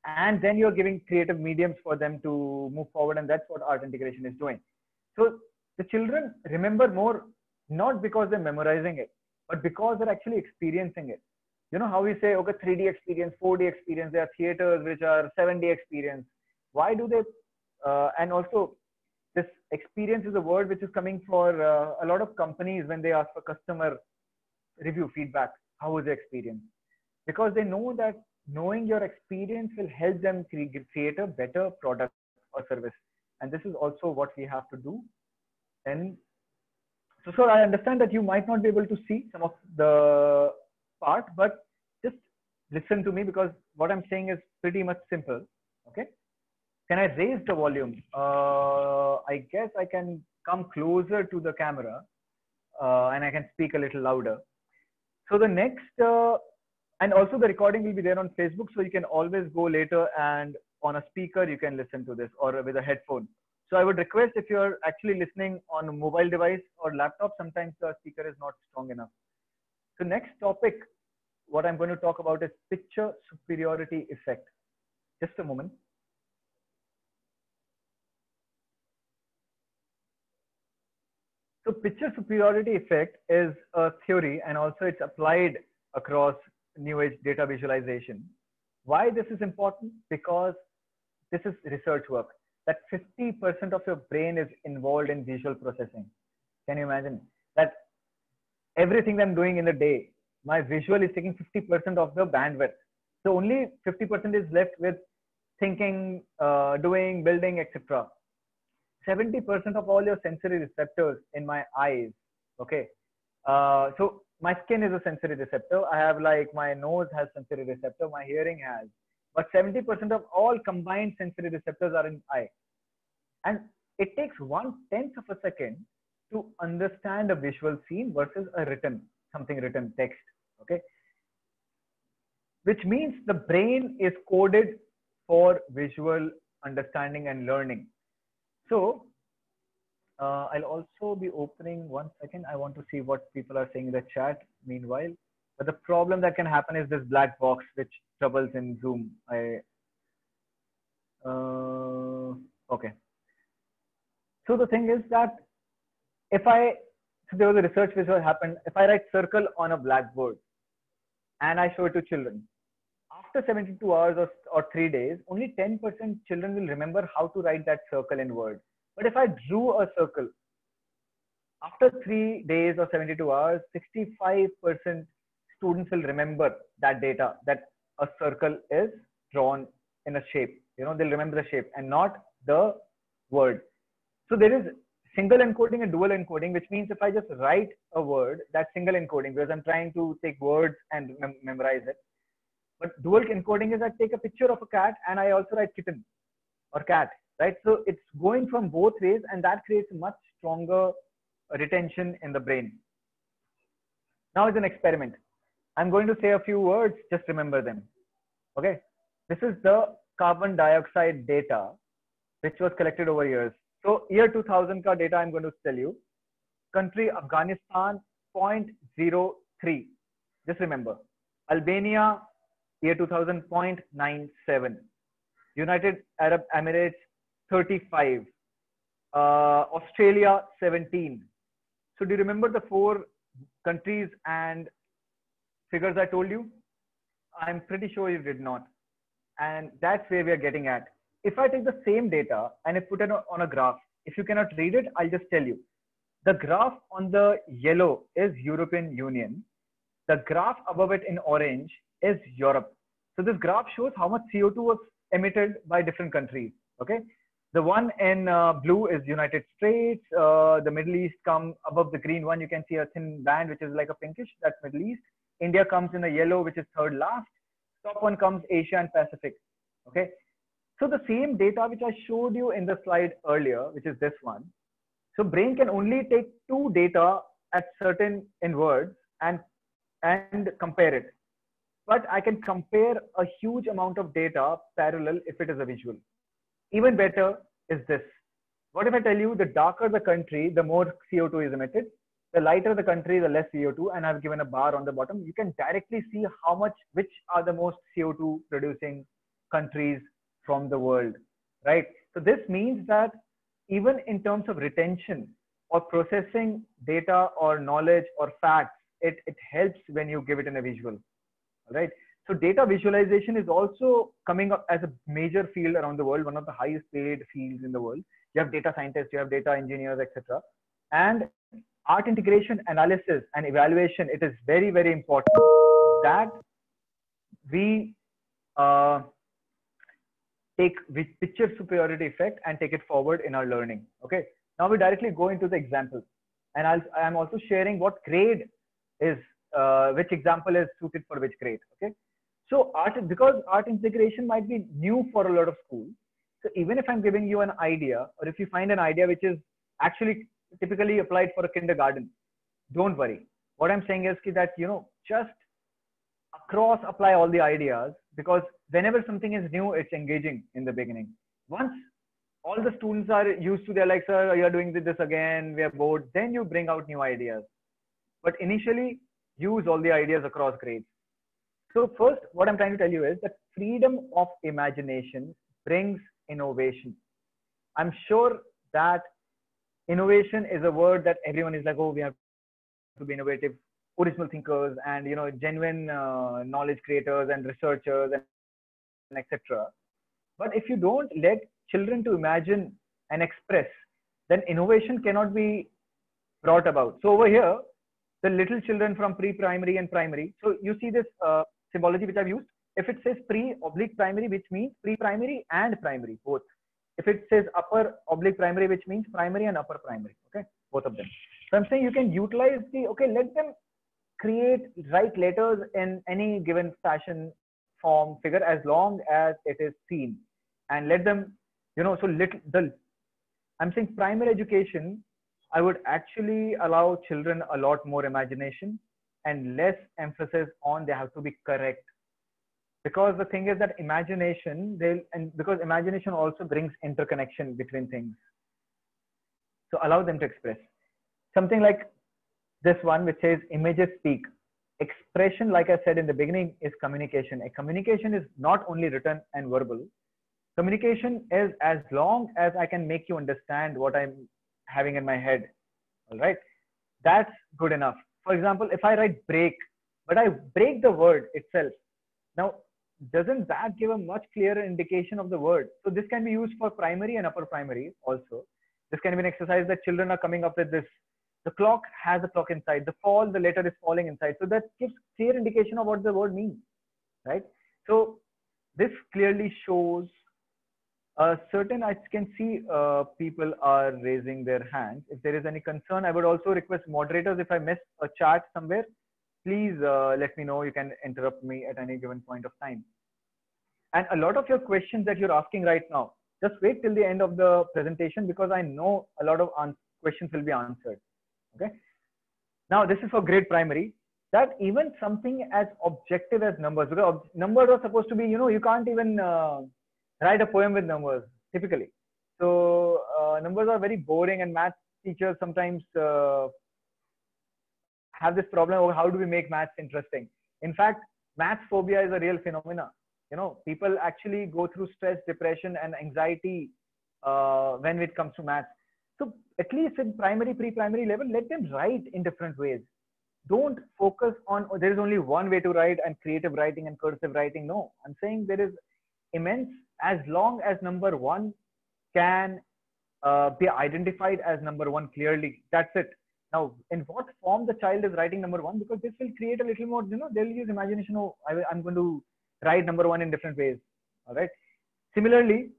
and then you're giving creative mediums for them to move forward, and that's what art integration is doing. So the children remember more, not because they're memorizing it, but because they're actually experiencing it. How we say, okay, 3D experience, 4D experience, there are theaters which are 7D experience. Why do they, and also this experience is a word which is coming for a lot of companies when they ask for customer review feedback. How was the experience? Because they know that knowing your experience will help them create a better product or service. And this is also what we have to do. And so, sir, I understand that you might not be able to see some of the part, but just listen to me, because what I'm saying is pretty much simple. Okay. Can I raise the volume? I guess I can come closer to the camera and I can speak a little louder. So the next, and also the recording will be there on Facebook. So you can always go later and on a speaker, you can listen to this, or with a headphone. So I would request, if you're actually listening on a mobile device or laptop, sometimes the speaker is not strong enough. So next topic, what I'm going to talk about is picture superiority effect. Just a moment. So picture superiority effect is a theory, and also it's applied across new age data visualization. Why this is important? Because this is research work, that 50% of your brain is involved in visual processing. Can you imagine that? Everything I'm doing in the day, my visual is taking 50% of the bandwidth. So only 50% is left with thinking, doing, building, etc. 70% of all your sensory receptors in my eyes. Okay. So my skin is a sensory receptor. I have, like, my nose has sensory receptor, my hearing has, but 70% of all combined sensory receptors are in eye. And it takes 1/10 of a second to understand a visual scene versus a something written text. Okay. Which means the brain is coded for visual understanding and learning. So I'll also be opening, 1 second. I want to see what people are saying in the chat meanwhile. But the problem that can happen is this black box, which troubles in Zoom. Okay. So the thing is that so there was a research which happened. If I write circle on a blackboard and I show it to children, after 72 hours or 3 days, only 10% children will remember how to write that circle in Word. But if I drew a circle, after 3 days or 72 hours, 65% students will remember that data, that a circle is drawn in a shape. They'll remember the shape and not the word. So there is single encoding and dual encoding, which means if I just write a word, that's single encoding, because I'm trying to take words and memorize it. But dual encoding is I take a picture of a cat and I also write kitten or cat, right? So it's going from both ways, and that creates much stronger retention in the brain. Now it's an experiment. I'm going to say a few words, just remember them. Okay. This is the carbon dioxide data, which was collected over years. So year 2000 ka data I'm going to tell you. Country Afghanistan 0.03. Just remember. Albania year 2000 0.97. United Arab Emirates 35. Australia 17. So do you remember the 4 countries and figures I told you? I'm pretty sure you did not. And that's where we are getting at. If I take the same data and I put it on a graph, if you cannot read it, I'll just tell you. The graph on the yellow is European Union. The graph above it in orange is Europe. So this graph shows how much CO2 was emitted by different countries. Okay. The one in blue is United States. The Middle East come above the green one. You can see a thin band, which is like a pinkish. That's Middle East. India comes in the yellow, which is third last. Top one comes Asia and Pacific. Okay. So the same data which I showed you in the slide earlier, which is this one. So brain can only take 2 data at certain in words and compare it. But I can compare a huge amount of data parallel if it is a visual. Even better is this. What if I tell you the darker the country, the more CO2 is emitted, the lighter the country, the less CO2, and I've given a bar on the bottom. You can directly see how much, which are the most CO2 producing countries from the world, right? So this means that even in terms of retention or processing data or knowledge or facts, it helps when you give it in a visual, right? So data visualization is also coming up as a major field around the world, one of the highest paid fields in the world. you have data scientists, you have data engineers, etc. And art integration, analysis, and evaluation, it is very, very important that we take picture superiority effect and take it forward in our learning. Okay. Now we directly go into the examples, and I'm also sharing what grade is, which example is suited for which grade. Okay. So because art integration might be new for a lot of schools. So even if I'm giving you an idea, or if you find an idea which is actually typically applied for a kindergarten, don't worry. What I'm saying is that, just across apply all the ideas, because whenever something is new, it's engaging in the beginning. Once all the students are used to, they're like, sir, you're doing this again, we are bored, then you bring out new ideas. But initially, use all the ideas across grades. So first, what I'm trying to tell you is that freedom of imagination brings innovation. I'm sure that innovation is a word that everyone is like, oh, we have to be innovative, original thinkers, and genuine knowledge creators and researchers and etc. But if you don't let children to imagine and express, then innovation cannot be brought about. So over here, the little children from pre-primary and primary. So you see this symbology which I've used. If it says pre-primary, which means pre-primary and primary, both. If it says upper-primary, which means primary and upper primary, okay, both of them. So I'm saying you can utilize let them write letters in any given fashion, form, figure, as long as it is seen, and let them, I'm saying primary education, I would actually allow children a lot more imagination and less emphasis on they have to be correct. Because the thing is that imagination, because imagination also brings interconnection between things. So allow them to express. Something like this one, which says images speak. Expression, like I said in the beginning, is communication. A communication is not only written and verbal. Communication is as long as I can make you understand what I'm having in my head. All right. That's good enough. For example, if I write break, but I break the word itself. Now, doesn't that give a much clearer indication of the word? So this can be used for primary and upper primary also. This can be an exercise that children are coming up with this. The clock has a clock inside. The letter is falling inside. So that gives clear indication of what the word means, right? So this clearly shows I can see people are raising their hands. If there is any concern, I would also request moderators, if I missed a chat somewhere, please let me know. You can interrupt me at any given point of time. And a lot of your questions that you're asking right now, just wait till the end of the presentation, because I know a lot of questions will be answered. Okay. Now this is for grade primary, that even something as objective as numbers, because numbers are supposed to be, you can't even write a poem with numbers typically. So numbers are very boring, and math teachers sometimes have this problem of how do we make maths interesting. In fact, math phobia is a real phenomena. People actually go through stress, depression, and anxiety when it comes to math. So at least in primary, pre-primary level, let them write in different ways. Don't focus on, there is only one way to write, and creative writing and cursive writing. No, I'm saying there is immense, as long as number one can be identified as number one clearly. That's it. Now, in what form the child is writing number one, because this will create a little more, they'll use imagination. Oh, I'm going to write number one in different ways. All right. Similarly,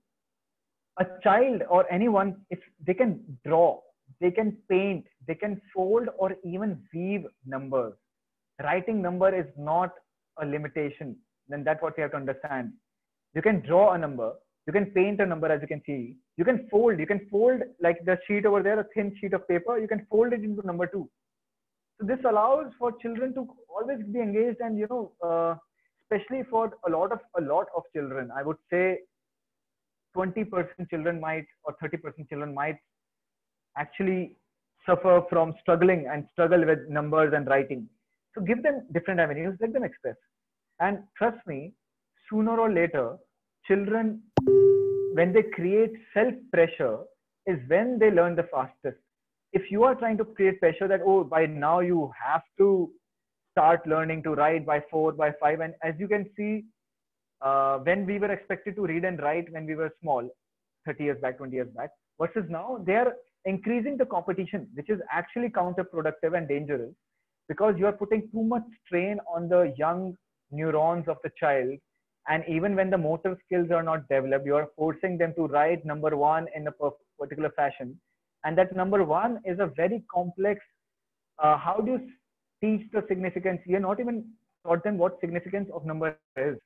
a child or anyone, if they can draw, they can paint, they can fold or even weave numbers. Writing number is not a limitation. Then that's what we have to understand. You can draw a number, you can paint a number, as you can see. You can fold like the sheet over there, a thin sheet of paper, you can fold it into number two. So this allows for children to always be engaged, and especially for a lot of children, I would say 20% children might, or 30% children might actually suffer from struggle with numbers and writing. So give them different avenues, let them express. And trust me, sooner or later, children, when they create self-pressure, is when they learn the fastest. If you are trying to create pressure that, oh, by now you have to start learning to write by 4, by 5, and as you can see, when we were expected to read and write when we were small, 30 years back, 20 years back, versus now they are increasing the competition, which is actually counterproductive and dangerous, because you are putting too much strain on the young neurons of the child. And even when the motor skills are not developed, you are forcing them to write number one in a particular fashion. And that number one is a very complex, how do you teach the significance? You're not even taught them what significance of number is.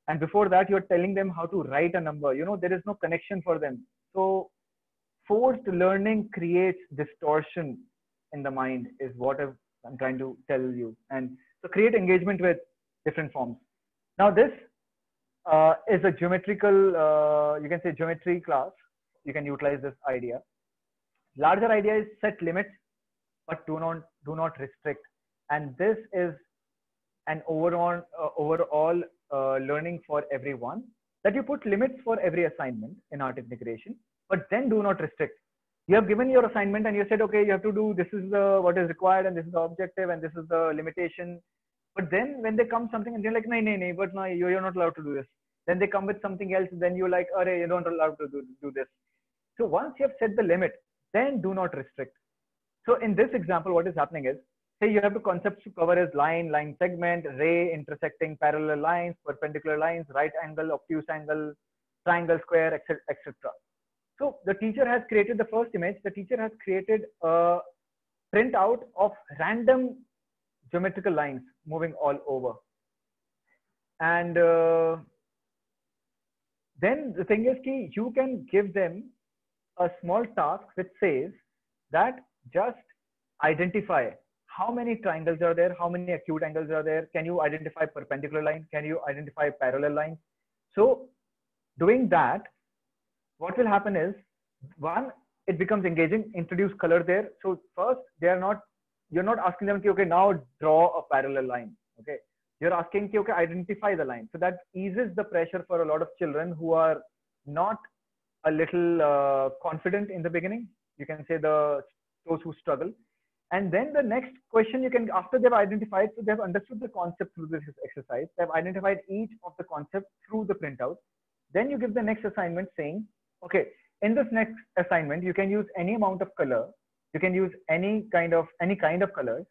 And before that, you're telling them how to write a number. You know, there is no connection for them. So forced learning creates distortion in the mind is what I'm trying to tell you. And so create engagement with different forms. Now this is a geometrical, you can say geometry class. You can utilize this idea. Larger idea is set limits, but do not restrict. And this is an overall learning for everyone, that you put limits for every assignment in art integration, but then do not restrict. You have given your assignment and you said, okay, you have to do, this is what is required, and this is the objective, and this is the limitation. But then when they come something and they're like, no, but no, you're not allowed to do this. Then they come with something else. Then you're like, oh, you're not allowed to do this. So once you have set the limit, then do not restrict. So in this example, what is happening is, say you have the concepts to cover as line segment, ray, intersecting parallel lines, perpendicular lines, right angle, obtuse angle, triangle, square, etc. So the teacher has created the first image. The teacher has created a printout of random geometrical lines moving all over. And then the thing is, you can give them a small task which says that just identify how many triangles are there, how many acute angles are there. Can you identify perpendicular lines? Can you identify parallel lines? So doing that, what will happen is, one, it becomes engaging. Introduce color there. So first, you're not asking them, okay, now draw a parallel line. Okay, you're asking, okay, identify the line. So that eases the pressure for a lot of children who are not a little confident in the beginning. You can say those who struggle. And then the next question you can, after they've identified, so they've understood the concept through this exercise, they've identified each of the concepts through the printout. Then you give the next assignment saying, okay, in this next assignment, you can use any amount of color. You can use any kind of colors,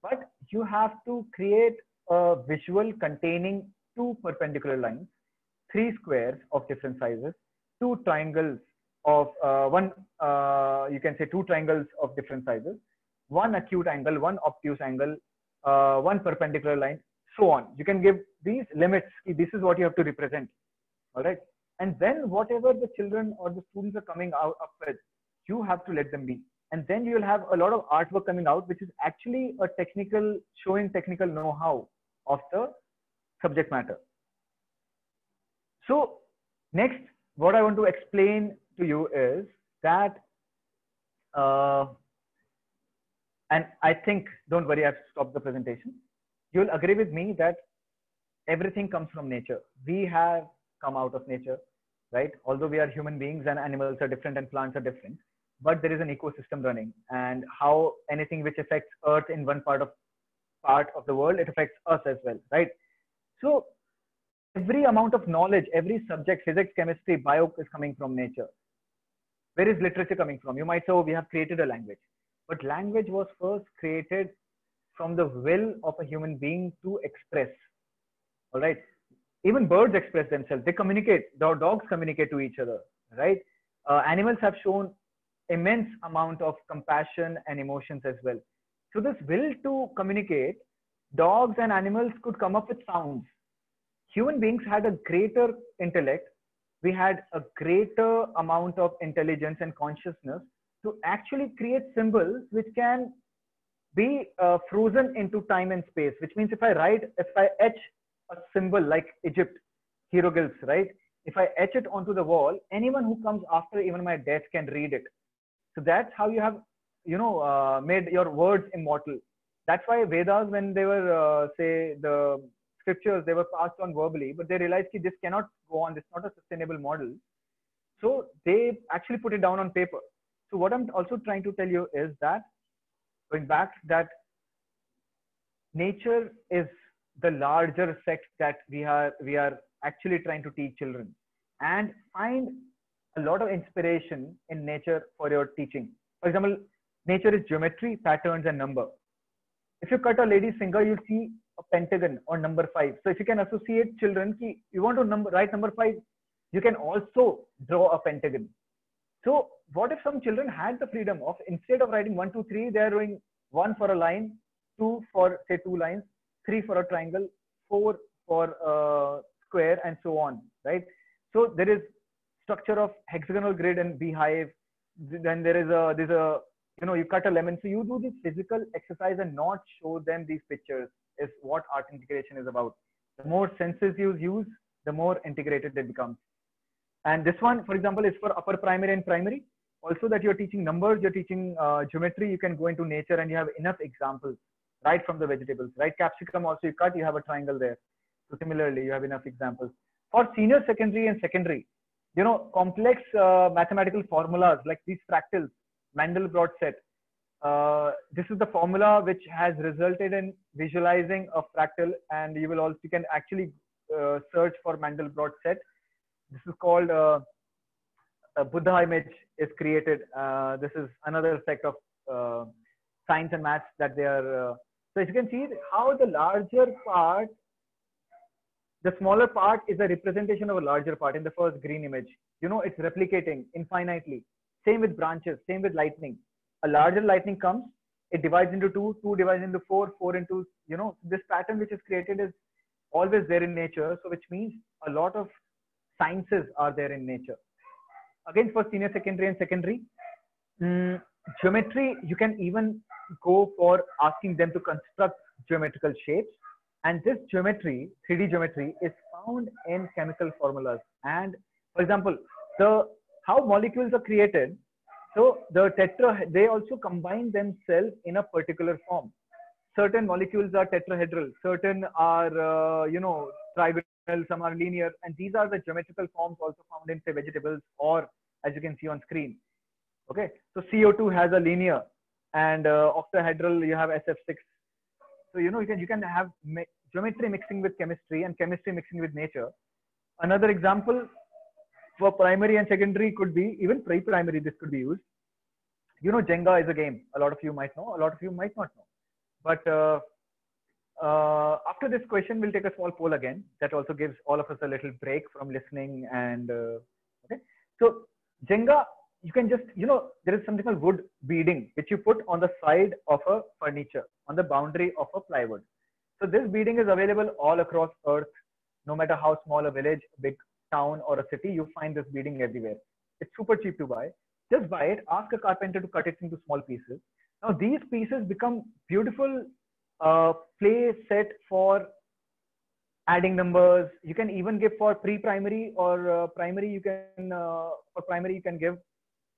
but you have to create a visual containing 2 perpendicular lines, 3 squares of different sizes, 2 triangles of you can say 2 triangles of different sizes, 1 acute angle, 1 obtuse angle, 1 perpendicular line, so on. You can give these limits. This is what you have to represent. All right. And then whatever the children or the students are coming up with, you have to let them be. And then you will have a lot of artwork coming out, which is actually a showing technical know-how of the subject matter. So next, what I want to explain to you is that, and I think, don't worry, I've stopped the presentation. You'll agree with me that everything comes from nature. We have come out of nature, right? Although we are human beings and animals are different and plants are different, but there is an ecosystem running, and how anything which affects Earth in one part of the world, it affects us as well, right? So every amount of knowledge, every subject, physics, chemistry, bio, is coming from nature. Where is literature coming from? You might say, oh, we have created a language, but language was first created from the will of a human being to express. All right. Even birds express themselves. They communicate. Dogs communicate to each other, right? Animals have shown immense amount of compassion and emotions as well. So this will to communicate, dogs and animals could come up with sounds. Human beings had a greater intellect. We had a greater amount of intelligence and consciousness to actually create symbols which can be frozen into time and space, which means if I etch a symbol like Egypt, hieroglyphs, right? If I etch it onto the wall, anyone who comes after even my death can read it. So that's how you have, made your words immortal. That's why Vedas, when they were, say, the scriptures, they were passed on verbally, but they realized that this cannot go on. This is not a sustainable model. So they actually put it down on paper. So what I'm also trying to tell you is that, going back, that nature is the larger sect that we are actually trying to teach children, and find a lot of inspiration in nature for your teaching. For example, nature is geometry, patterns, and number. If you cut a lady's finger, you'll see a pentagon or number 5. So if you can associate children, you want to write number 5, you can also draw a pentagon. So what if some children had the freedom of, instead of writing 1, 2, 3, they are doing 1 for a line, 2 for say 2 lines, 3 for a triangle, 4 for a square, and so on, right? So there is structure of hexagonal grid and beehive. Then there's a you cut a lemon. So you do this physical exercise and not show them these pictures is what art integration is about. The more senses you use, the more integrated it becomes. And this one, for example, is for upper primary and primary. Also that you're teaching numbers, you're teaching geometry, you can go into nature and you have enough examples right from the vegetables, right? Capsicum also you cut, you have a triangle there. So similarly, you have enough examples. For senior secondary and secondary, complex mathematical formulas like these fractals, Mandelbrot set. This is the formula which has resulted in visualizing a fractal, and you can actually search for Mandelbrot set. This is called a Buddha image is created. This is another effect of science and maths that they are. So as you can see how the larger part, the smaller part is a representation of a larger part in the first green image. It's replicating infinitely. Same with branches, same with lightning. A larger lightning comes, it divides into 2, 2 divides into 4, 4 into, this pattern which is created is always there in nature. So which means a lot of sciences are there in nature. Again, for senior secondary and secondary, geometry, you can even go for asking them to construct geometrical shapes. And this geometry, 3D geometry, is found in chemical formulas. And for example, how molecules are created. So the they also combine themselves in a particular form. Certain molecules are tetrahedral, certain are, trigonal, some are linear. And these are the geometrical forms also found in, say, vegetables, or as you can see on screen. Okay, so CO2 has a linear, and octahedral, you have SF6. So, you can have geometry mixing with chemistry and chemistry mixing with nature. Another example for primary and secondary could be, even pre-primary, this could be used. Jenga is a game. A lot of you might know, a lot of you might not know. But after this question, we'll take a small poll again. That also gives all of us a little break from listening. And okay, so Jenga, you can just, there is something called wood beading, which you put on the side of a furniture, on the boundary of a plywood. So this beading is available all across earth. No matter how small a village, big town, or a city, you find this beading everywhere. It's super cheap to buy. Just buy it, ask a carpenter to cut it into small pieces. Now these pieces become beautiful play set for adding numbers. You can even give for pre-primary or primary. You can for primary you can give,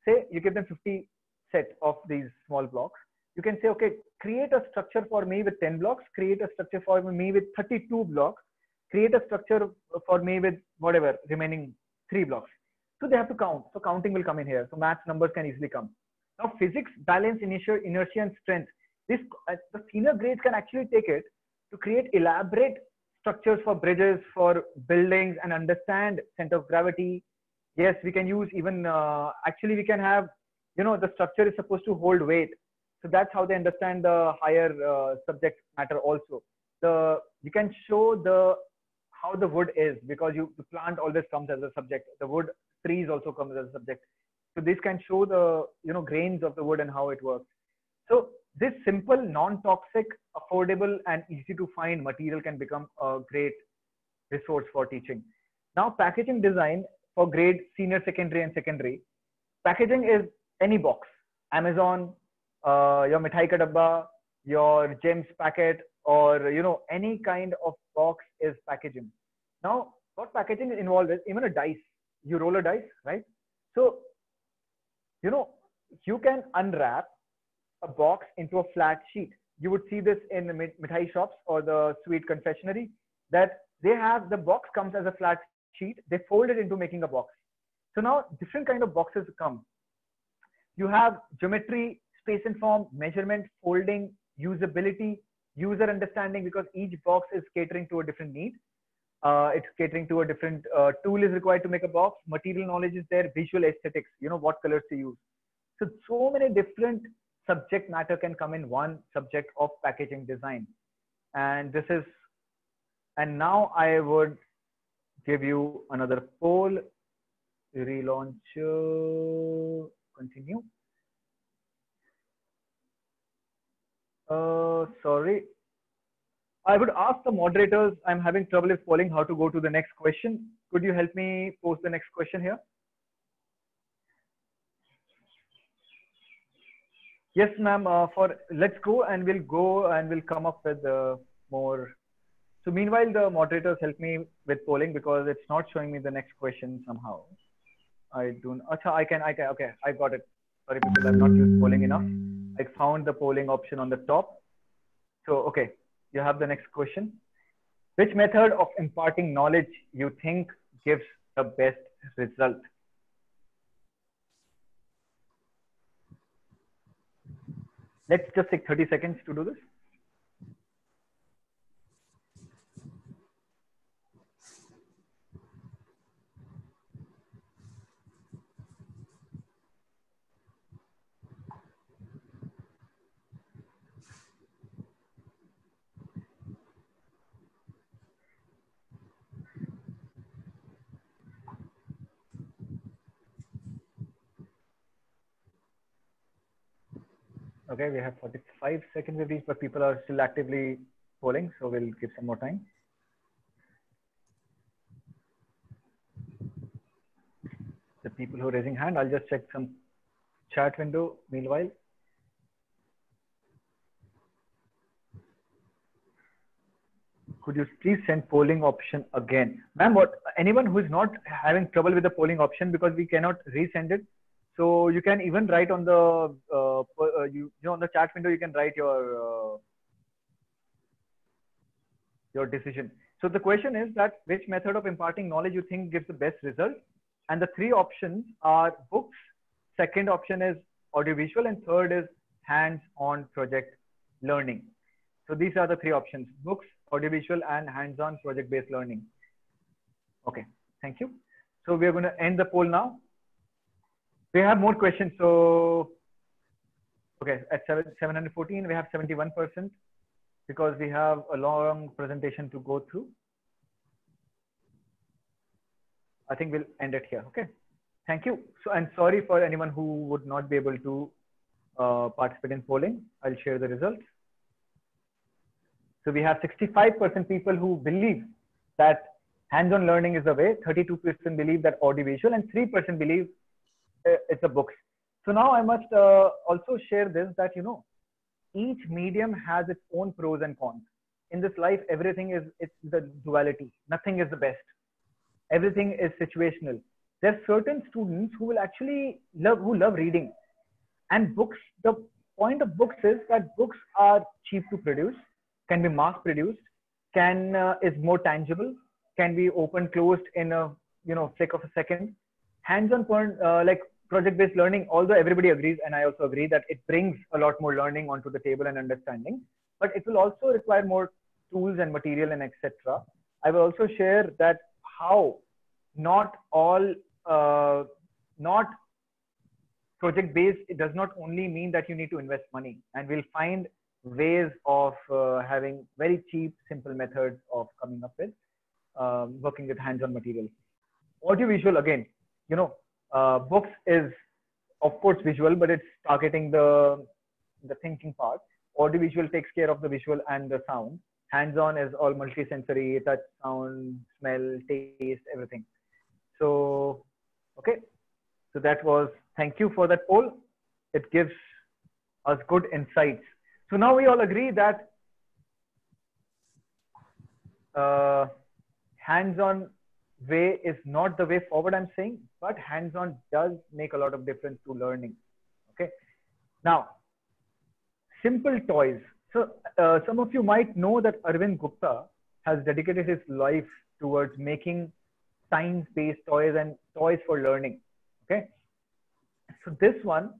say you give them 50 set of these small blocks. You can say, okay, create a structure for me with 10 blocks, create a structure for me with 32 blocks, create a structure for me with whatever remaining 3 blocks. So they have to count. So counting will come in here. So maths numbers can easily come. Now physics, balance, inertia, and strength. The senior grades can actually take it to create elaborate structures for bridges, for buildings, and understand center of gravity. Yes, we can use even, actually we can have, the structure is supposed to hold weight. So that's how they understand the higher subject matter also. You can show how the wood is, because the plant always comes as a subject. The wood, trees also comes as a subject. So this can show the, grains of the wood and how it works. So this simple, non-toxic, affordable, and easy to find material can become a great resource for teaching. Now, packaging design for grade senior secondary and secondary. Packaging is any box. Amazon, your Mithai ka dabba, your Gems packet, or any kind of box is packaging. Now, what packaging is involved is even a dice. You roll a dice, right? So, you can unwrap a box into a flat sheet. You would see this in the Mithai shops or the sweet confectionery, that they have the box comes as a flat sheet. They fold it into making a box. So now different kind of boxes come. You have geometry, space and form, measurement, folding, usability, user understanding, because each box is catering to a different need. It's catering to a different tool is required to make a box. Material knowledge is there. Visual aesthetics, what colors to use. So many different subject matter can come in one subject of packaging design. And now I would give you another poll. Relaunch, continue. Sorry. I would ask the moderators, I'm having trouble with polling how to go to the next question. Could you help me post the next question here? Yes, ma'am. Let's go and we'll come up with more. So meanwhile, the moderators help me with polling because it's not showing me the next question somehow. I don't. Okay, I got it. Sorry, people, I've not used polling enough. I found the polling option on the top. So, okay, you have the next question. Which method of imparting knowledge you think gives the best result? Let's just take 30 seconds to do this. Okay, we have 45 seconds with these, but people are still actively polling, so we'll give some more time. The people who are raising hand, I'll just check some chat window meanwhile. Could you please send polling option again? Ma'am, anyone who is not having trouble with the polling option, because we cannot resend it. So you can even write on the, on the chat window, you can write your decision. So the question is that which method of imparting knowledge you think gives the best result? And the three options are books. Second option is audiovisual, and third is hands-on project learning. So these are the three options: books, audiovisual, and hands-on project-based learning. Okay, thank you. So we are going to end the poll now. We have more questions. So, okay, at 714, we have 71% because we have a long presentation to go through. I think we'll end it here. Okay, thank you. So, and sorry for anyone who would not be able to participate in polling. I'll share the results. So we have 65% people who believe that hands-on learning is the way, 32% believe that audiovisual, and 3% believe it's the books. So now I must also share this, that, each medium has its own pros and cons. In this life, everything it's the duality. Nothing is the best. Everything is situational. There are certain students who will actually love reading. And books, the point of books is that books are cheap to produce, can be mass produced, is more tangible, can be open, closed in a flick of a second. Hands-on like project-based learning, although everybody agrees, and I also agree, that it brings a lot more learning onto the table and understanding, but it will also require more tools and material and etc. I will also share that how not project-based, it does not only mean that you need to invest money, and we'll find ways of having very cheap, simple methods of coming up with working with hands-on material. Audiovisual, again, books is of course visual, but it's targeting the thinking part. Audiovisual takes care of the visual and the sound. Hands-on is all multi-sensory, touch, sound, smell, taste, everything. So, okay. So that was, thank you for that poll. It gives us good insights. So now we all agree that hands-on way is not the way forward, I'm saying, but hands-on does make a lot of difference to learning. Okay. Now, simple toys. So some of you might know that Arvind Gupta has dedicated his life towards making science-based toys and toys for learning. Okay. So this one,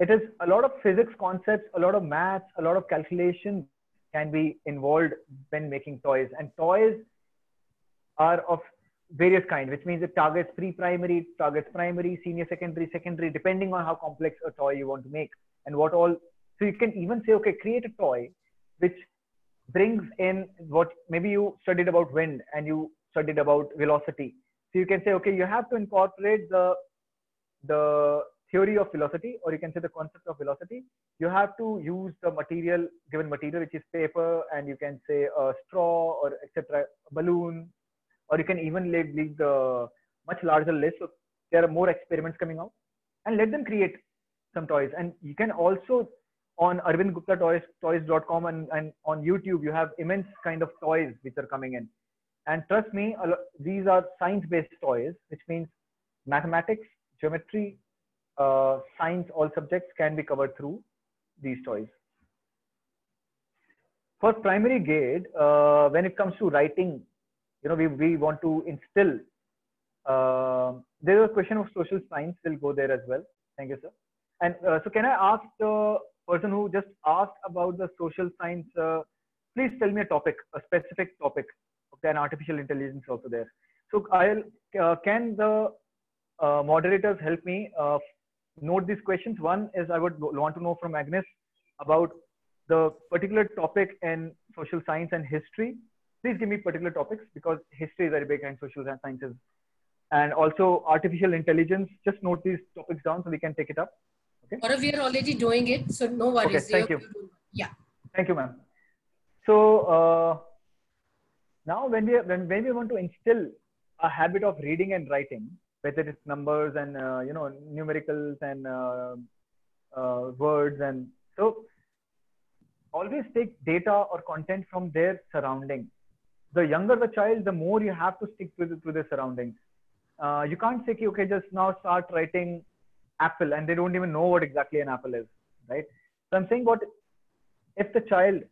it is a lot of physics concepts, a lot of maths, a lot of calculation can be involved when making toys. And toys are of various kind, which means it targets pre-primary, targets primary, senior secondary, depending on how complex a toy you want to make and what all. So you can even say, okay, create a toy which brings in what maybe you studied about wind and you studied about velocity. So you can say, okay, you have to incorporate the theory of velocity, or you can say the concept of velocity. You have to use the material, given material, which is paper, and you can say a straw or etc., balloon, or you can even leave the much larger list. So there are more experiments coming out, and let them create some toys. And you can also on Arvind Gupta toys.com and on YouTube, you have immense kind of toys which are coming in. And trust me, these are science-based toys, which means mathematics, geometry, science, all subjects can be covered through these toys. For primary grade, when it comes to writing, we want to instill. There is a question of social science. We'll go there as well. Thank you, sir. And so can I ask the person who just asked about the social science, please tell me a topic, a specific topic. Okay, and artificial intelligence also there. So can the moderators help me note these questions? One is I would want to know from Agnes about the particular topic in social science and history. Please give me particular topics, because history is very big and social sciences. And also artificial intelligence, just note these topics down so we can take it up. Okay.
Or we are already doing it, so no worries.
Okay, thank you.
Yeah.
Thank you, ma'am. So now when we want to instill a habit of reading and writing, whether it's numbers and numericals and words, and so always take data or content from their surrounding. The younger the child, the more you have to stick to the surroundings. You can't say, okay, just now start writing apple, and they don't even know what exactly an apple is, right? So I'm saying, what if the child,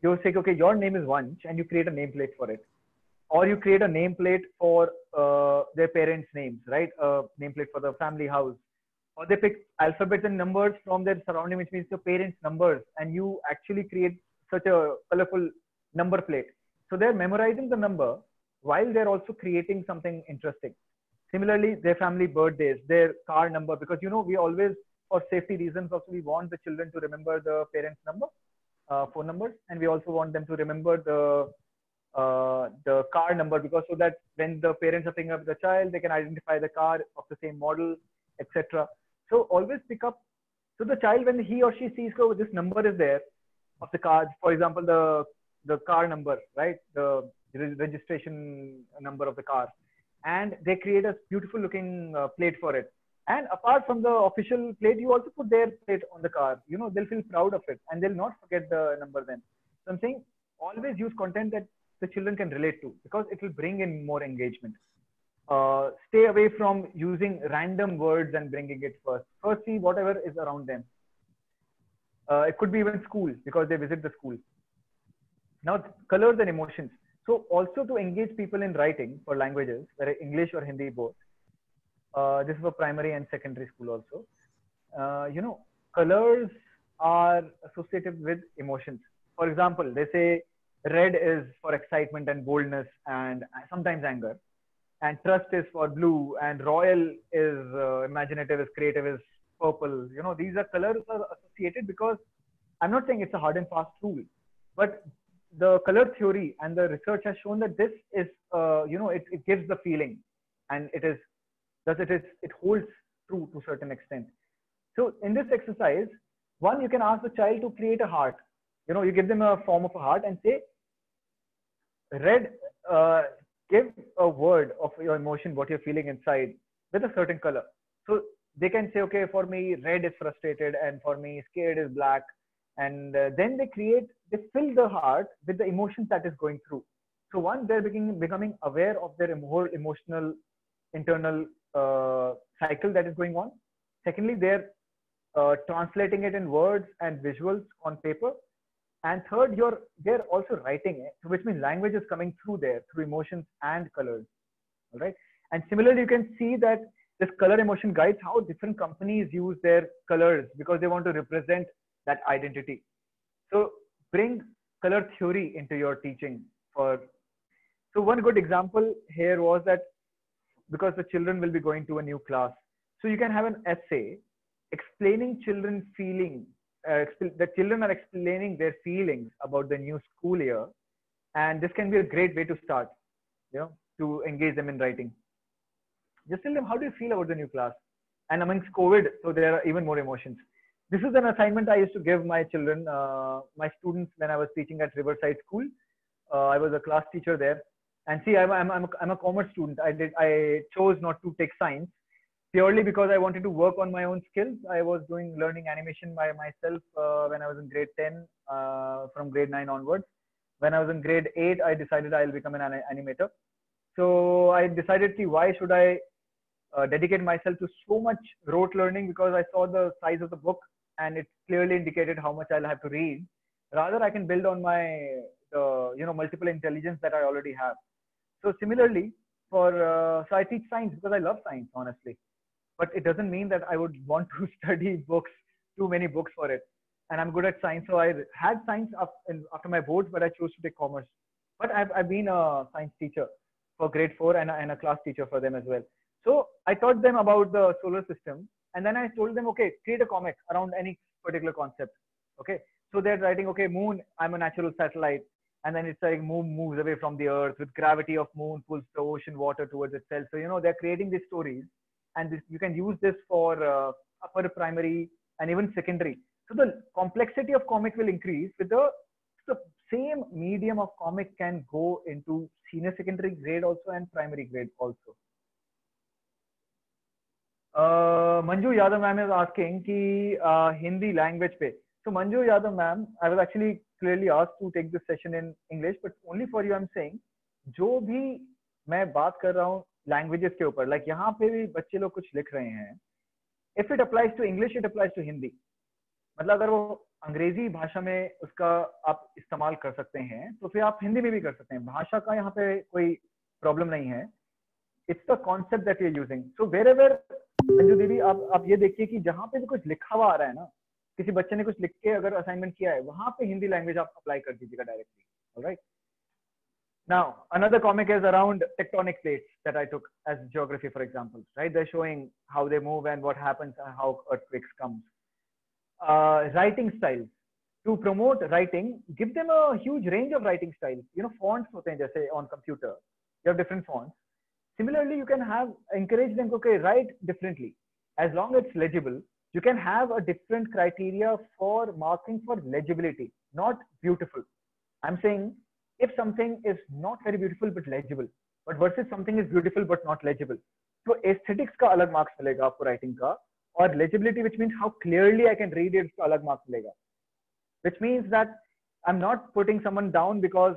you say, okay, your name is Vanch, and you create a nameplate for it, or you create a nameplate for their parents' names, right? A nameplate for the family house, or they pick alphabets and numbers from their surrounding, which means the parents' numbers, and you actually create such a colorful number plate. So they're memorizing the number while they're also creating something interesting. Similarly, their family birthdays, their car number, because we always, for safety reasons, also we want the children to remember the parents' number, phone numbers, and we also want them to remember the car number, because so that when the parents are picking up the child, they can identify the car of the same model, etc. So always pick up. So the child, when he or she sees, oh, this number is there of the car, for example, the car number, right? The registration number of the car. And they create a beautiful looking plate for it. And apart from the official plate, you also put their plate on the car. They'll feel proud of it, and they'll not forget the number then. So I'm saying, always use content that the children can relate to, because it will bring in more engagement. Stay away from using random words and bringing it first. First, see whatever is around them. It could be even school, because they visit the school. Now, colors and emotions. So also to engage people in writing for languages, whether English or Hindi both. This is for primary and secondary school also. Colors are associated with emotions. For example, they say red is for excitement and boldness and sometimes anger. And trust is for blue, and royal is imaginative, is creative, is purple. These are colors are associated, because I'm not saying it's a hard and fast rule, but the color theory and the research has shown that this is, it gives the feeling, and it holds true to a certain extent. So in this exercise, one, you can ask the child to create a heart. You give them a form of a heart and say, red, give a word of your emotion, what you're feeling inside, with a certain color. So they can say, okay, for me, red is frustrated, and for me, scared is black. And then they fill the heart with the emotions that is going through. So one, they're becoming aware of their whole emotional internal cycle that is going on. Secondly, they're translating it in words and visuals on paper. And third, they're also writing it, which means language is coming through there, through emotions and colors. All right. And similarly, you can see that this color emotion guides how different companies use their colors, because they want to represent that identity. So bring color theory into your teaching. So So one good example here was that because the children will be going to a new class, so you can have an essay explaining children's feeling. The children are explaining their feelings about the new school year, and this can be a great way to start, to engage them in writing. Just tell them, how do you feel about the new class? And amongst COVID, so there are even more emotions. This is an assignment I used to give my children, my students, when I was teaching at Riverside School. I was a class teacher there. And see, I'm a commerce student. I chose not to take science purely because I wanted to work on my own skills. I was learning animation by myself when I was in grade 10, from grade 9 onwards. When I was in grade 8, I decided I'll become an animator. So I decided, see, why should I dedicate myself to so much rote learning, because I saw the size of the book and it clearly indicated how much I'll have to read. Rather, I can build on my multiple intelligence that I already have. So similarly, so I teach science because I love science, honestly. But it doesn't mean that I would want to study books, too many books for it. And I'm good at science. So I had science after my boards, but I chose to take commerce. But I've been a science teacher for grade 4 and a class teacher for them as well. So I taught them about the solar system. And then I told them, okay, create a comic around any particular concept. Okay. So they're writing, okay, moon, I'm a natural satellite. And then it's like moon moves away from the earth, with gravity of moon pulls the ocean water towards itself. So, they're creating these stories, and you can use this for upper primary and even secondary. So the complexity of comic will increase with the same medium of comic can go into senior secondary grade also and primary grade also. Manju Yadav ma'am is asking ki Hindi language pe. So Manju Yadav ma'am, I was actually clearly asked to take this session in English, but only for you I'm saying, जो भी मैं बात कर रहा हूँ languages के ऊपर, like यहाँ पे भी बच्चे लोग कुछ लिख रहे हैं, if it applies to English, it applies to Hindi. मतलब अगर वो अंग्रेजी भाषा में उसका आप इस्तेमाल कर सकते हैं, तो फिर आप हिंदी में भी कर सकते हैं. भाषा का यहाँ पे कोई प्रॉब्लम नहीं है. It's the concept that you're using. So wherever, Manju दीदी, आप ये देखिए कि जहाँ पे भी कुछ लिखा हुआ आ रहा है ना, किसी बच्चे ने कुछ लिख के अगर असाइनमेंट किया है, वहां पे हिंदी लैंग्वेज आप अप्लाई कर दीजिएगा directly. Alright. Now, another comic is around tectonic plates that I took as geography, for example, right? They're showing how they move and what happens and how earthquakes come. Writing styles. To promote writing, give them a huge range of writing styles. Fonts hote hain jaise on computer. You have different fonts. Similarly, you can encourage them, okay, write differently. As long as it's legible, you can have a different criteria for marking for legibility, not beautiful. I'm saying, if something is not very beautiful but legible, but versus something is beautiful but not legible, so aesthetics का अलग marks मिलेगा आपको writing का, और legibility, which means how clearly I can read it, उसका अलग marks मिलेगा. Which means that I'm not putting someone down because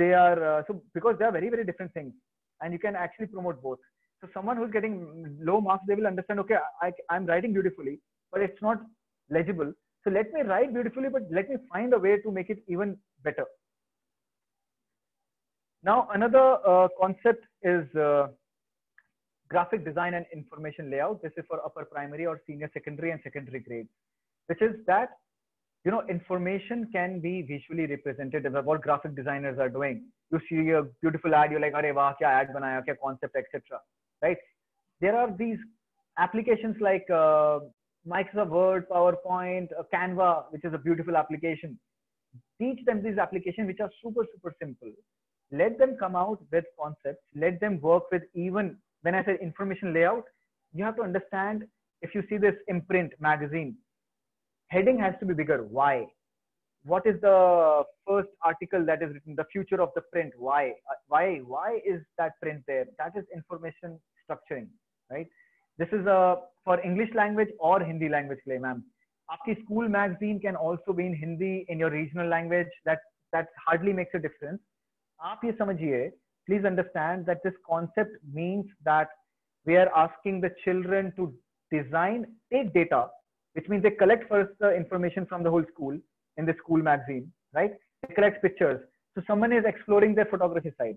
they are because they are very, very different things, and you can actually promote both. So someone who's getting low marks, they will understand, okay, I'm writing beautifully, but it's not legible. So let me write beautifully, but let me find a way to make it even better. Now, another concept is graphic design and information layout. This is for upper primary or senior secondary and secondary grades, which is that, information can be visually represented. About what graphic designers are doing. You see a beautiful ad, you're like, "Arey wah, kya ad banaya, kya concept, etc." Right? There are these applications like Microsoft Word, PowerPoint, Canva, which is a beautiful application. Teach them these applications, which are super, super simple. Let them come out with concepts. Let them work with, even when I say information layout, you have to understand, if you see this imprint magazine, heading has to be bigger. Why? What is the first article that is written? The future of the print. Why? Why is that print there? That is information structuring, right? This is for English language or Hindi language play, ma'am. Aapki school magazine can also be in Hindi, in your regional language. That hardly makes a difference. आप ये समझिए, please understand that this concept means that we are asking the children to take data, which means they collect first the information from the whole school in the school magazine, right? They collect pictures. So someone is exploring their photography side.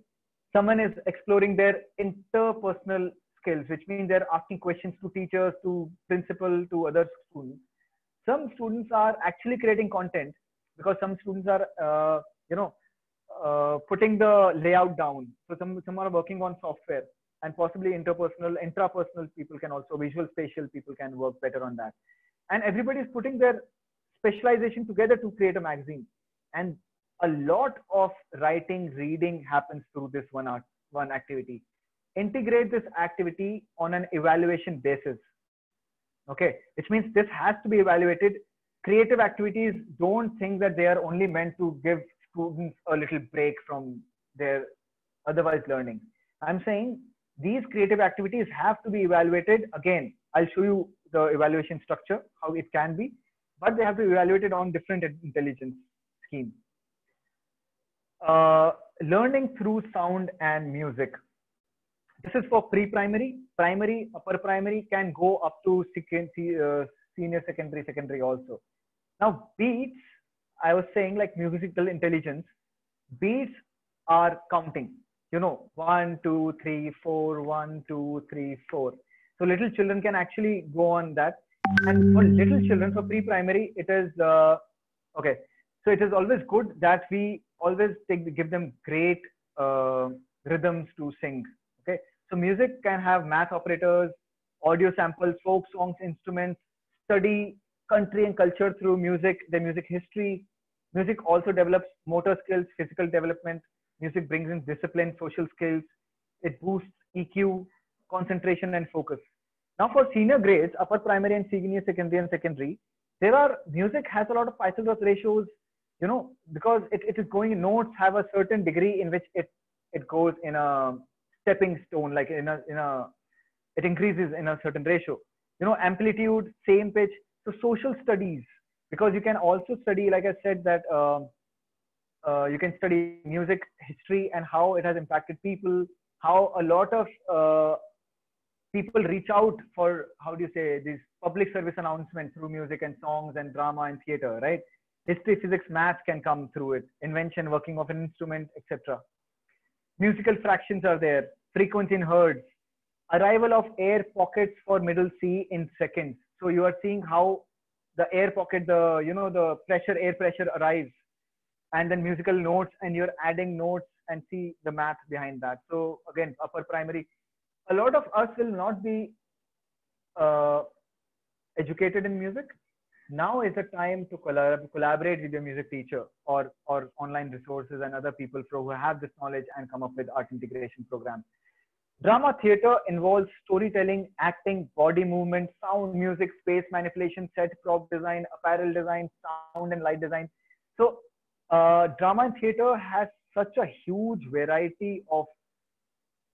Someone is exploring their interpersonal skills, which means they're asking questions to teachers, to principal, to other students. Some students are actually creating content because some students are, putting the layout down. So some are working on software, and possibly intrapersonal people can also, visual spatial people can work better on that. And everybody is putting their specialization together to create a magazine. And a lot of writing, reading happens through this one activity. Integrate this activity on an evaluation basis. Okay, which means this has to be evaluated. Creative activities, don't think that they are only meant to give students a little break from their otherwise learning. I'm saying these creative activities have to be evaluated. Again, I'll show you the evaluation structure, how it can be, but they have to be evaluated on different intelligence schemes. Learning through sound and music. This is for pre-primary, primary, upper primary, can go up to senior secondary also. Now beats, I was saying, like musical intelligence, beats are counting, you know, 1, 2, 3, 4, 1, 2, 3, 4. So little children can actually go on that. And for little children, for pre-primary, it is, okay. So it is always good that we always give them great rhythms to sing. Okay. So music can have math operators, audio samples, folk songs, instruments, study country and culture through music, the music history. Music also develops motor skills, physical development. Music brings in discipline, social skills. It boosts EQ, concentration, and focus. Now for senior grades, upper primary and senior secondary, music has a lot of Pythagoras ratios, you know, because it is going, notes have a certain degree in which it goes in a stepping stone, like it increases in a certain ratio, you know, amplitude, same pitch. So social studies, because you can also study, like I said, that you can study music history and how it has impacted people, how a lot of people reach out for, how do you say, these public service announcements through music and songs and drama and theater, right? History, physics, math can come through it, invention, working of an instrument, etc. Musical fractions are there, frequency in hertz, arrival of air pockets for middle C in seconds. So you are seeing how the air pocket, the air pressure arrives, and then musical notes, and you're adding notes and see the math behind that. So again, upper primary, a lot of us will not be educated in music. Now is the time to collaborate with your music teacher or online resources and other people who have this knowledge and come up with art integration programs. Drama theater involves storytelling, acting, body movement, sound, music, space manipulation, set, prop design, apparel design, sound and light design. So drama and theater has such a huge variety of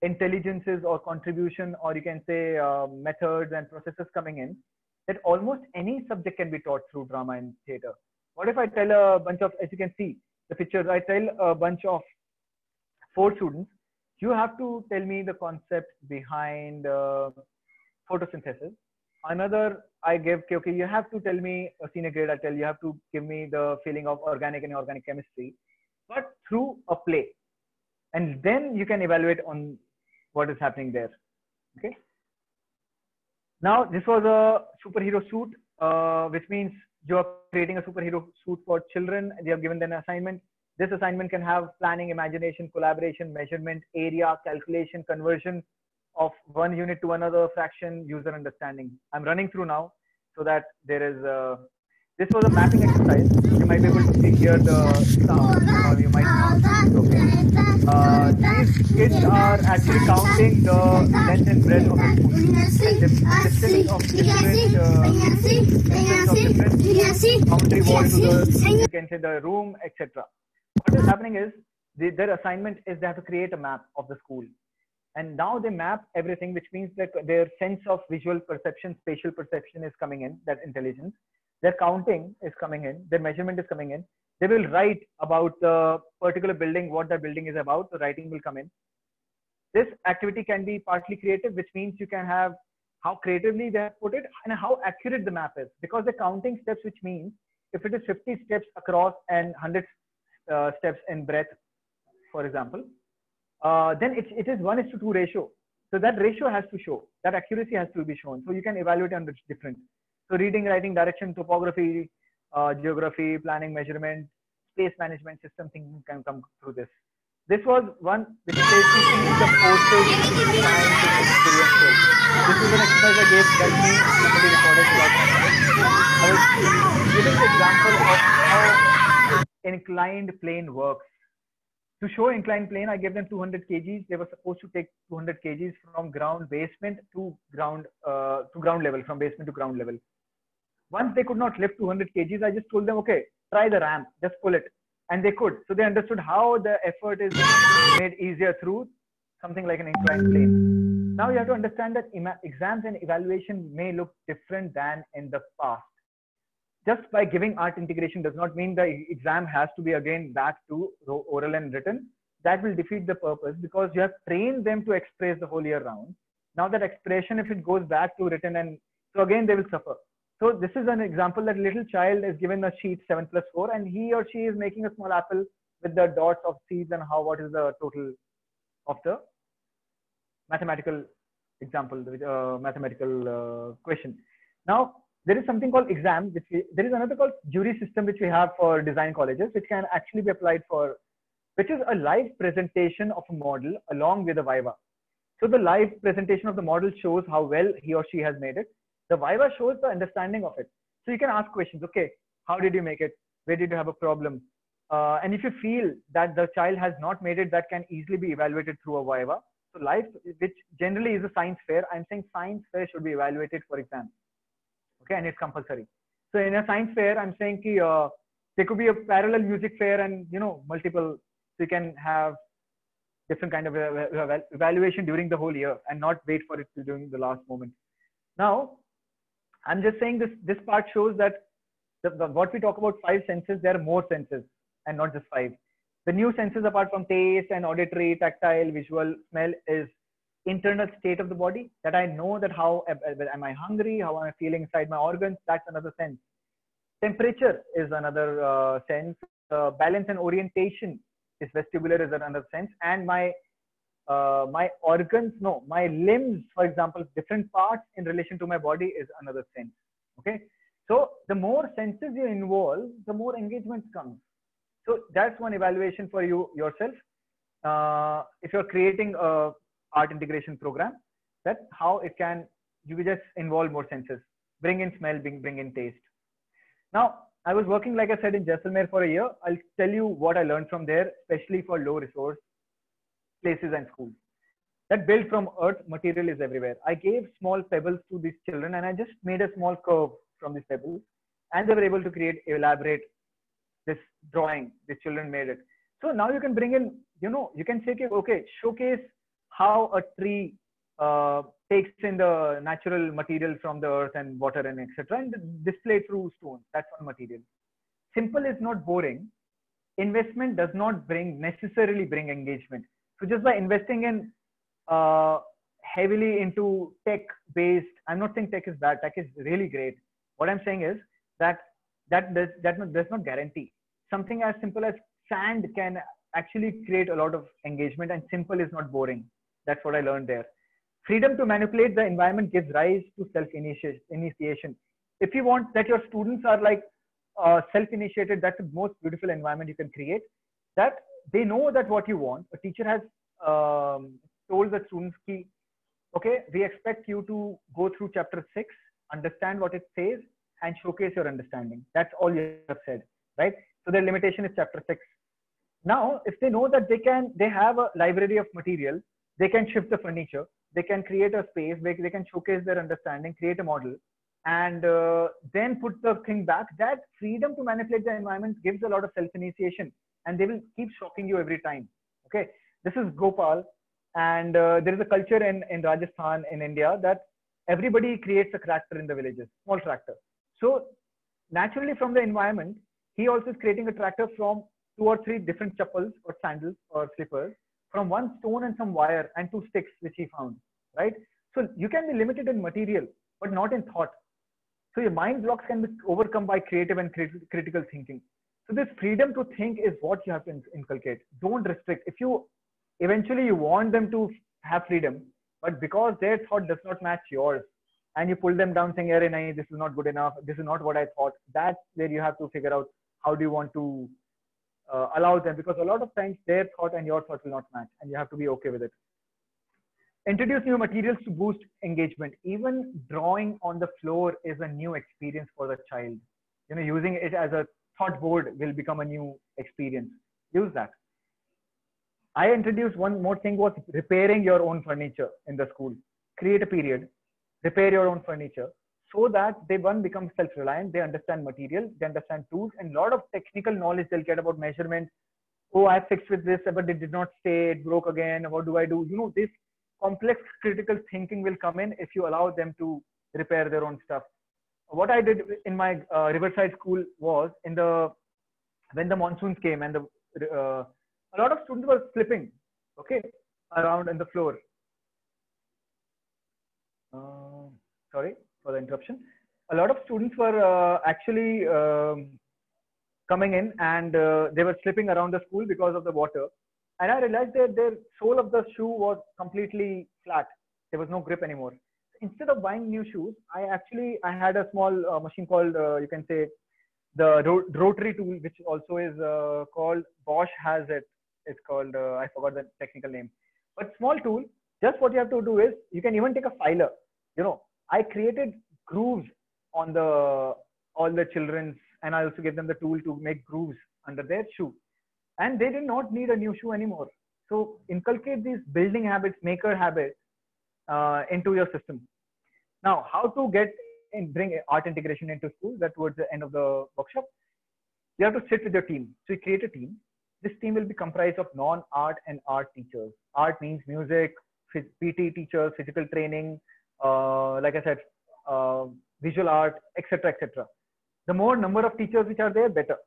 intelligences or contribution, or you can say methods and processes coming in, that almost any subject can be taught through drama and theater. What if I tell a bunch of, as you can see the pictures, I tell a bunch of 4 students, you have to tell me the concept behind photosynthesis. Another, I give, okay, you have to tell me a senior grade, I tell you have to give me the feeling of organic and inorganic chemistry, but through a play. And then you can evaluate on what is happening there. Okay. Now, this was a superhero suit, which means you are creating a superhero suit for children. They have given them an assignment. This assignment can have planning, imagination, collaboration, measurement, area, calculation, conversion of one unit to another, fraction, user understanding. I'm running through now so that there is this was a mapping exercise. You might be able to hear the sound, or you might not. Okay. These kids are actually counting the length and breadth of the school and the distance of different boundary wall to the, you can say, the room, etc. What is happening is their assignment is they have to create a map of the school. And now they map everything, which means that their sense of visual perception, spatial perception is coming in, that intelligence. Their counting is coming in, their measurement is coming in. They will write about the particular building, what the building is about, the writing will come in. This activity can be partly creative, which means you can have how creatively they have put it and how accurate the map is. Because the counting steps, which means if it is 50 steps across and 100 steps in breadth, for example, then it is 1:2 ratio. So that ratio has to show, that accuracy has to be shown. So you can evaluate on the different. So reading, writing, direction, topography, geography, planning, measurement, space management system thinking can come through this. This was one which says to see the forces in science and experiential. This is an exercise I gave Rajni, somebody recorded about my minutes. I was giving the example of how inclined plane works. To show inclined plane, I gave them 200 kgs. They were supposed to take 200 kgs from ground basement to ground level, from basement to ground level. Once they could not lift 200 kgs, I just told them, okay, try the ramp, just pull it. And they could. So they understood how the effort is made easier through something like an inclined plane. Now you have to understand that exams and evaluation may look different than in the past. Just by giving art integration does not mean the exam has to be again back to oral and written. That will defeat the purpose because you have trained them to express the whole year round. Now that expression, if it goes back to written, and so again they will suffer. So this is an example that little child is given a sheet 7 plus 4 and he or she is making a small apple with the dots of seeds and what is the total of the mathematical example, mathematical question. Now there is something called exam, there is another called jury system which we have for design colleges, which can actually be applied for, which is a live presentation of a model along with a viva. So the live presentation of the model shows how well he or she has made it. The viva shows the understanding of it. So you can ask questions. Okay, how did you make it? Where did you have a problem? And if you feel that the child has not made it, that can easily be evaluated through a viva. So life, which generally is a science fair, I'm saying science fair should be evaluated for exams. Okay, and it's compulsory. So in a science fair, I'm saying there could be a parallel music fair and multiple. So you can have different kind of evaluation during the whole year and not wait for it during the last moment. Now, I'm just saying this part shows that what we talk about 5 senses, there are more senses and not just 5. The new senses apart from taste and auditory, tactile, visual, smell is internal state of the body, that I know that how am I hungry, how am I feeling inside my organs, that's another sense. Temperature is another sense. Balance and orientation is vestibular is another sense. And my organs, no, my limbs, for example, different parts in relation to my body is another sense. Okay. So the more senses you involve, the more engagement comes. So that's one evaluation for you yourself. If you're creating a art integration program, that's how it can, you just involve more senses, bring in smell, bring in taste. Now, I was working, like I said, in Jaisalmer for a year. I'll tell you what I learned from there, especially for low resource places and schools. That built from earth material is everywhere. I gave small pebbles to these children and I just made a small curve from these pebbles and they were able to elaborate this drawing. The children made it. So now you can bring in, you can say, okay, showcase how a tree takes in the natural material from the earth and water and etc. and display through stones. That's one material. Simple is not boring. Investment does not necessarily bring engagement. So just by investing in heavily into tech based, I'm not saying tech is bad. Tech is really great. What I'm saying is that does not guarantee. Something as simple as sand can actually create a lot of engagement, and simple is not boring. That's what I learned there. Freedom to manipulate the environment gives rise to self-initiation. If you want that your students are like self-initiated, that's the most beautiful environment you can create. That they know that what you want. A teacher has told the students, okay, we expect you to go through chapter 6, understand what it says, and showcase your understanding. That's all you have said, right? So their limitation is chapter 6. Now, if they know that they have a library of material, they can shift the furniture, they can create a space, they can showcase their understanding, create a model, and then put the thing back. That freedom to manipulate the environment gives a lot of self-initiation, and they will keep shocking you every time. Okay, this is Gopal, and there is a culture in Rajasthan, in India, that everybody creates a tractor in the villages, small tractor. So naturally from the environment, he also is creating a tractor from 2 or 3 different chappals or sandals or slippers, from 1 stone and some wire and 2 sticks which he found, right? So you can be limited in material, but not in thought. So your mind blocks can be overcome by creative and critical thinking. So this freedom to think is what you have to inculcate. Don't restrict. If you eventually you want them to have freedom, but because their thought does not match yours, and you pull them down saying, "Hey, this is not good enough. This is not what I thought." That's where you have to figure out how do you want to allow them, because a lot of times their thought and your thought will not match, and you have to be okay with it. Introduce new materials to boost engagement. Even drawing on the floor is a new experience for the child. Using it as a thought board will become a new experience. Use that. I introduced one more thing, was repairing your own furniture in the school. Create a period, repair your own furniture, so that they become self-reliant. They understand material, they understand tools, and a lot of technical knowledge they'll get about measurements. Oh, I fixed with this, but it did not stay, it broke again. What do I do? This complex critical thinking will come in if you allow them to repair their own stuff. What I did in my Riverside school was, when the monsoons came and a lot of students were slipping, around in the floor. Sorry for the interruption. A lot of students were actually coming in, and they were slipping around the school because of the water. And I realized that their sole of the shoe was completely flat. There was no grip anymore. Instead of buying new shoes, I had a small machine called, you can say, the rotary tool, which also is called, Bosch has it. It's called, I forgot the technical name. But small tool, just what you have to do is, you can even take a filer. I created grooves on all the children's, and I also gave them the tool to make grooves under their shoe. And they did not need a new shoe anymore. So inculcate these building habits, maker habits into your system. Now, how to bring art integration into school? That towards the end of the workshop, you have to sit with your team. So you create a team. This team will be comprised of non-art and art teachers. Art means music, PT teachers, physical training, like I said, visual art, etc., etc. The more number of teachers which are there, better.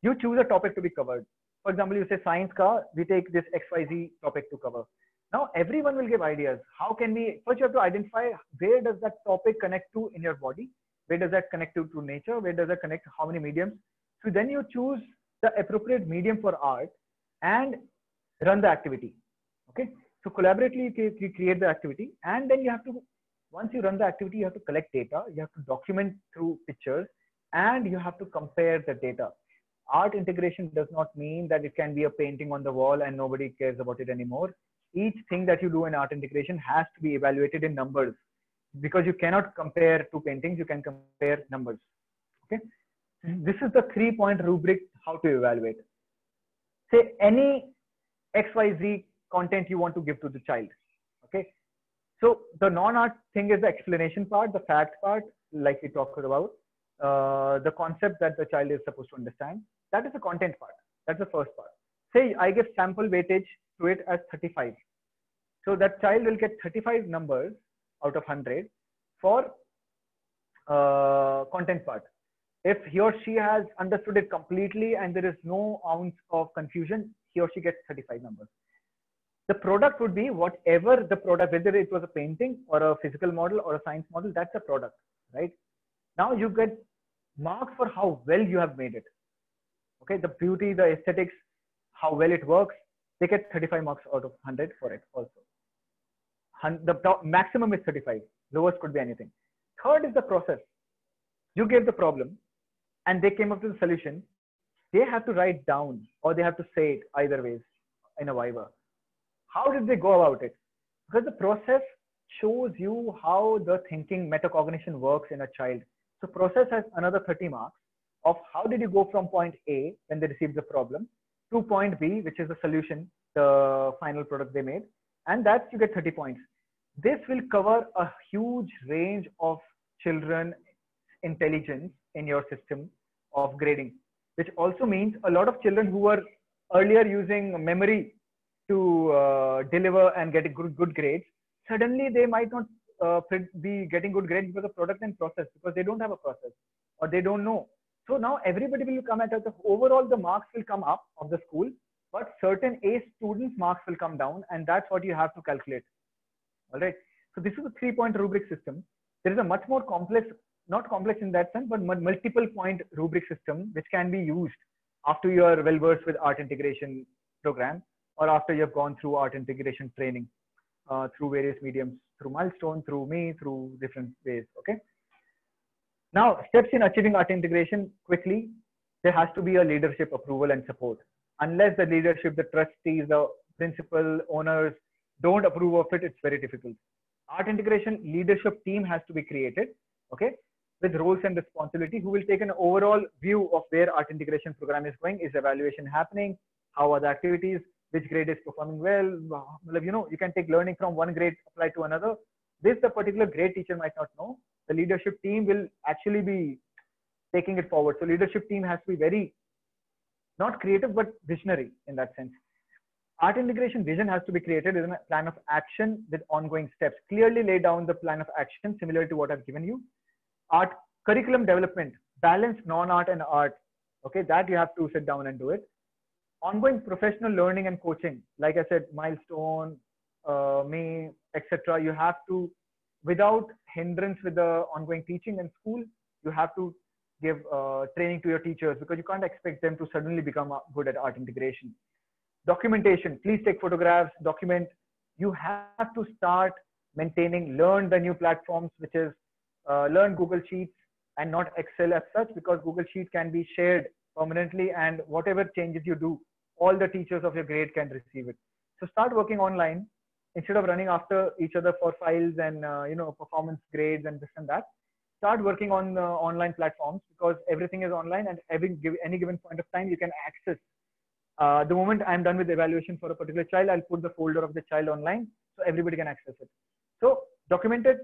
You choose a topic to be covered. For example, you say science we take this XYZ topic to cover. Now everyone will give ideas. How can we, first you have to identify where does that topic connect to in your body? Where does that connect to nature? Where does that connect to how many mediums? So then you choose the appropriate medium for art and run the activity. Okay. So collaboratively you create the activity, and then you have to, once you run the activity, you have to collect data. You have to document through pictures, and you have to compare the data. Art integration does not mean that it can be a painting on the wall and nobody cares about it anymore. Each thing that you do in art integration has to be evaluated in numbers, because you cannot compare two paintings, you can compare numbers. Okay. This is the 3-point rubric, how to evaluate. Say any XYZ content you want to give to the child. Okay. So the non-art thing is the explanation part, the fact part, like we talked about, the concept that the child is supposed to understand. That is the content part. That's the first part. Say I give sample weightage to it as 35. So that child will get 35 numbers out of 100 for content part. If he or she has understood it completely and there is no ounce of confusion, he or she gets 35 numbers. The product would be whatever the product, whether it was a painting or a physical model or a science model, that's a product, right? Now you get marks for how well you have made it. Okay, the beauty, the aesthetics, how well it works, they get 35 marks out of 100 for it also. The maximum is 35, lowest could be anything. Third is the process. You gave the problem and they came up with a solution. They have to write down or they have to say it either ways in a Viva. How did they go about it? Because the process shows you how the thinking metacognition works in a child. So process has another 30 marks of how did you go from point A when they received the problem to point B, which is the solution, the final product they made. And that's, you get 30 points. This will cover a huge range of children intelligence in your system of grading, which also means a lot of children who were earlier using memory to deliver and get good grades, suddenly they might not be getting good grades because of product and process, because they don't have a process or they don't know. So now everybody will come at the overall, the marks will come up of the school, but certain A students' marks will come down, and that's what you have to calculate. All right. So this is a 3-point rubric system. There is a much more complex, not complex in that sense, but multiple point rubric system, which can be used after you are well versed with art integration program, or after you have gone through art integration training through various mediums, through Milestone, through me, through different ways. Okay. Now, steps in achieving art integration quickly. there has to be a leadership approval and support. Unless the leadership, the trustees, the principal, owners don't approve of it, it's very difficult. Art integration leadership team has to be created, okay, with roles and responsibility, who will take an overall view of where art integration program is going. Is evaluation happening? How are the activities? Which grade is performing well? You know, you can take learning from one grade, apply to another. This the particular grade teacher might not know. The leadership team will actually be taking it forward. So leadership team has to be very, not creative, but visionary in that sense. Art integration vision has to be created in a plan of action with ongoing steps. Clearly lay down the plan of action similar to what I've given you. Art curriculum development, balance non-art and art. Okay, that you have to sit down and do it. Ongoing professional learning and coaching, like I said, Milestone, me, etc. You have to, without hindrance with the ongoing teaching in school, you have to give training to your teachers, because you can't expect them to suddenly become good at art integration. Documentation, please take photographs, document. You have to start maintaining, learn the new platforms, which is learn Google Sheets and not Excel as such, because Google Sheet can be shared permanently, and whatever changes you do, all the teachers of your grade can receive it. So start working online instead of running after each other for files and performance grades and this and that. Start working on online platforms, because everything is online, and any given point of time you can access. The moment I'm done with evaluation for a particular child, I'll put the folder of the child online so everybody can access it. So document it,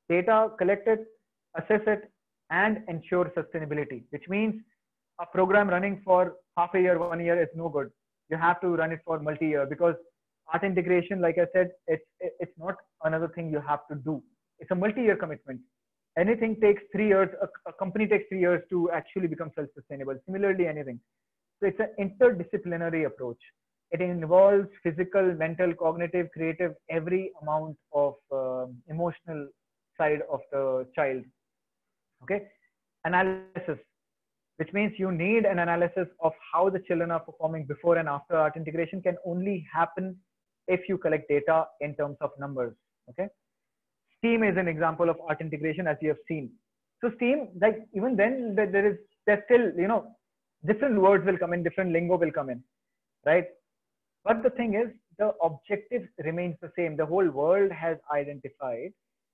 data, collect it, assess it, and ensure sustainability, which means a program running for half a year, 1 year is no good. You have to run it for multi-year, because art integration, like I said, it's not another thing you have to do. It's a multi-year commitment. Anything takes 3 years. A company takes 3 years to actually become self-sustainable. Similarly, anything. So it's an interdisciplinary approach. It involves physical, mental, cognitive, creative, every amount of emotional side of the child. Okay. Analysis, which means you need an analysis of how the children are performing before and after art integration, can only happen if you collect data in terms of numbers. Okay. STEAM is an example of art integration, as you have seen. So STEAM, like even then, there's still, different words will come in, different lingo will come in, right? But the thing is, the objective remains the same. The whole world has identified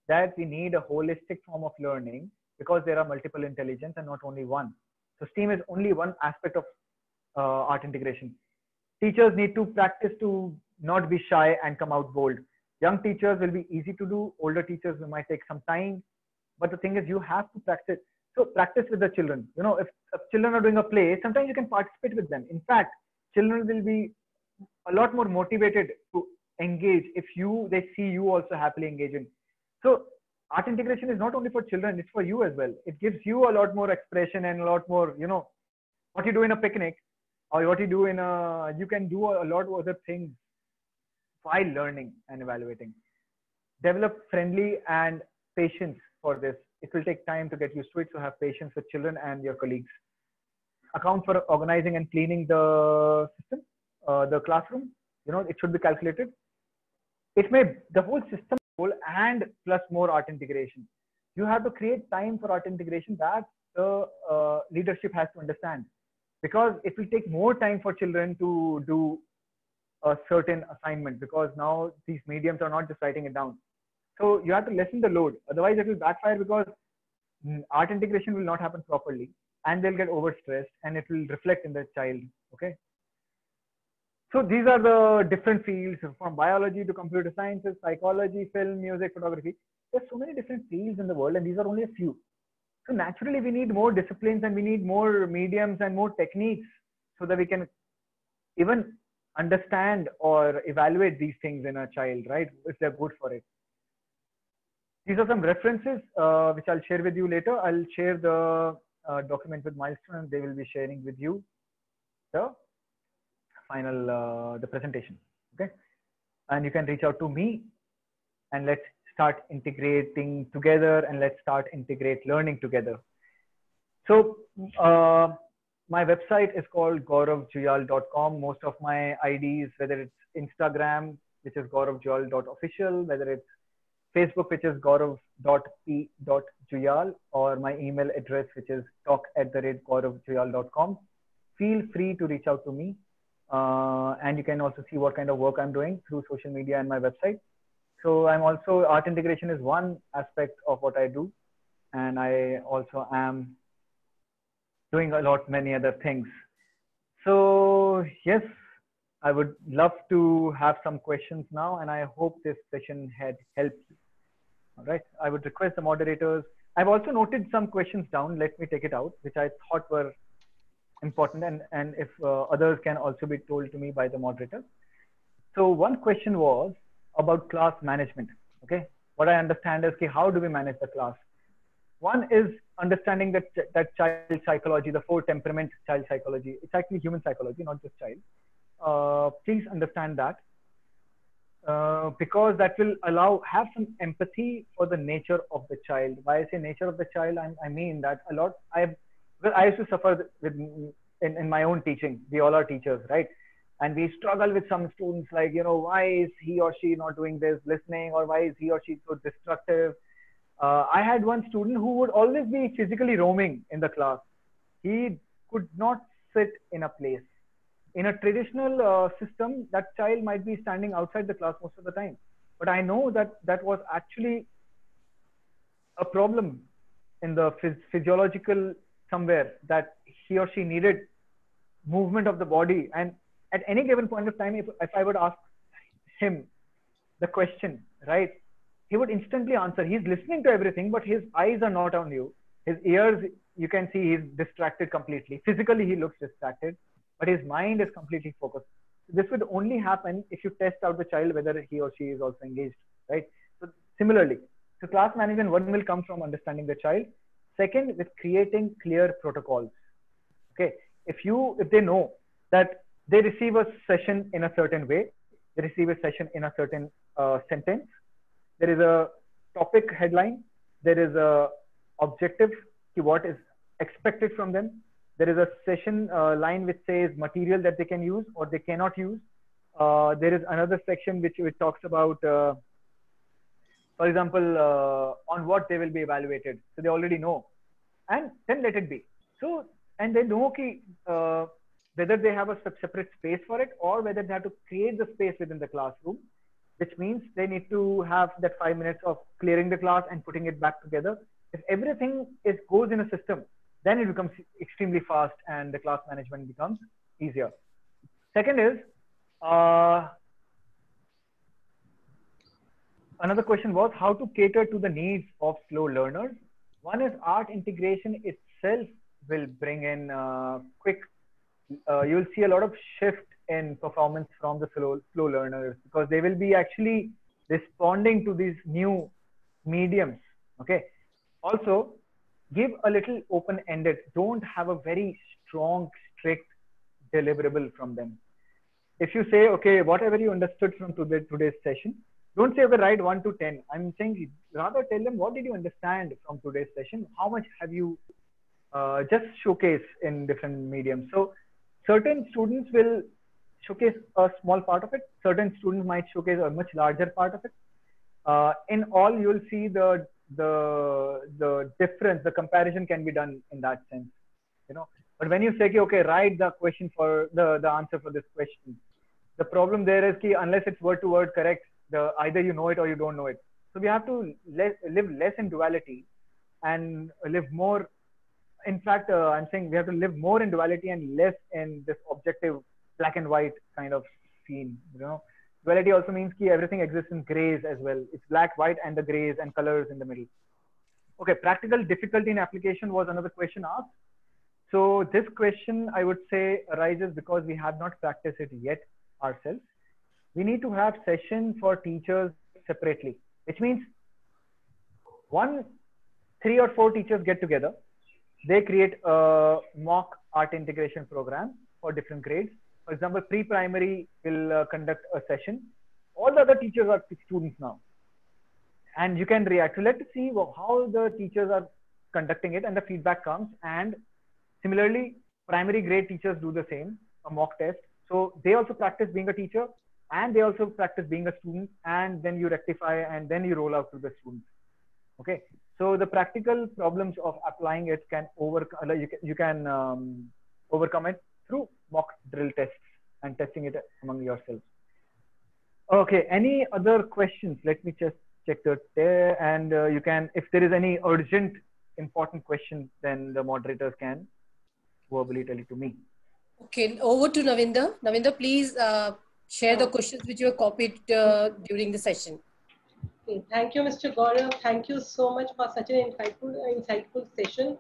that we need a holistic form of learning, because there are multiple intelligence and not only one. So STEAM is only one aspect of art integration. Teachers need to practice to not be shy and come out bold. Young teachers will be easy to do. Older teachers might take some time. But the thing is, you have to practice. So practice with the children. If children are doing a play, sometimes you can participate with them. In fact, children will be a lot more motivated to engage if they see you also happily engaging. So art integration is not only for children, it's for you as well. It gives you a lot more expression and a lot more, what you do in a picnic, or what you do you can do a lot of other things while learning and evaluating. Develop friendly and patience for this. It will take time to get used to it, so have patience with children and your colleagues. Account for organizing and cleaning the system, the classroom. It should be calculated. The whole system and plus more art integration. You have to create time for art integration, that the leadership has to understand, because it will take more time for children to do a certain assignment, because now these mediums are not just writing it down. So you have to lessen the load. Otherwise, it will backfire, because art integration will not happen properly, and they'll get overstressed, and it will reflect in the child. Okay. So these are the different fields, from biology to computer sciences, psychology, film, music, photography. There's so many different fields in the world, and these are only a few. So naturally, we need more disciplines, and we need more mediums and more techniques, so that we can even understand or evaluate these things in a child, right? If they're good for it. These are some references which I'll share with you later. I'll share the document with Milestone, and they will be sharing with you the final the presentation. Okay, and you can reach out to me, and let's start integrating together, and let's start integrate learning together. So my website is called gauravjuyal.com. Most of my IDs, whether it's Instagram, which is gauravjuyal.official, whether it's Facebook, which is gaurav.p.juyal, or my email address, which is talk@gauravjuyal.com. feel free to reach out to me. And you can also see what kind of work I'm doing through social media and my website. So I'm also, art integration is one aspect of what I do. And I also am doing many other things. So yes, I would love to have some questions now, and I hope this session had helped you. All right, I would request the moderators. I've also noted some questions down. Let me take it out, which I thought were important, and if others can also be told to me by the moderator. So one question was about class management. Okay, what I understand is, okay, how do we manage the class? One is understanding that child psychology, the 4 temperament child psychology. It's actually human psychology, not just child. Please understand that. Because that will have some empathy for the nature of the child. Why I say nature of the child, I mean that a lot. I used to suffer with in my own teaching. We all are teachers, right? And we struggle with some students, like, why is he or she not doing this, listening, or why is he or she so destructive? I had one student who would always be physically roaming in the class. He could not sit in a place. In a traditional system, that child might be standing outside the class most of the time. But I know that was actually a problem in the physiological somewhere, that he or she needed movement of the body. And at any given point of time, if I would ask him the question, right, he would instantly answer. He's listening to everything, but his eyes are not on you. His ears, you can see he's distracted completely. Physically, he looks distracted, but his mind is completely focused. This would only happen if you test out the child whether he or she is also engaged, right? So similarly, so class management, one will come from understanding the child. Second, with creating clear protocols. Okay, if they know that they receive a session in a certain way, they receive a session in a certain sentence, there is a topic headline, there is a objective, what is expected from them. There is a session line which says material that they can use or they cannot use. There is another section which talks about, for example, on what they will be evaluated. So they already know, and then let it be. So, and they know whether they have a separate space for it or whether they have to create the space within the classroom, which means they need to have that 5 minutes of clearing the class and putting it back together. If everything goes in a system, then it becomes extremely fast and the class management becomes easier. Second is, another question was how to cater to the needs of slow learners. One is art integration itself will bring in quick, you'll see a lot of shift in performance from the slow learners, because they will be actually responding to these new mediums. Okay. Also, give a little open-ended. Don't have a very strong, strict deliverable from them. If you say, okay, whatever you understood from today's session, don't say, okay, write 1 to 10. I'm saying rather tell them, what did you understand from today's session? How much have you just showcase in different mediums? So certain students will showcase a small part of it. Certain students might showcase a much larger part of it. In all, you'll see the difference, the comparison can be done in that sense, But when you say, okay, write the question for the answer for this question, the problem there is unless it's word to word correct, either you know it or you don't know it. So we have to live less in duality and live more. In fact, I'm saying we have to live more in duality and less in this objective black and white kind of scene. Duality also means everything exists in grays as well. It's black, white, and the grays and colors in the middle. Okay, practical difficulty in application was another question asked. So this question, I would say, arises because we have not practiced it yet ourselves. We need to have sessions for teachers separately, which means 3 or 4 teachers get together. They create a mock art integration program for different grades. For example, pre-primary will conduct a session. All the other teachers are students now. And you can react. So let's see how the teachers are conducting it and the feedback comes. And similarly, primary grade teachers do the same, a mock test. So they also practice being a teacher and they also practice being a student, and then you rectify and then you roll out to the students. Okay. So the practical problems of applying it can overcome it through mock drill tests and testing it among yourselves. Okay, any other questions? Let me just check that there, and you can, if there is any urgent, important question, then the moderators can verbally tell it to me.
Okay, over to Navinder. Navinder, please share the questions which you have copied during the session.
Okay. Thank you, Mr. Gaurav. Thank you so much for such an insightful session.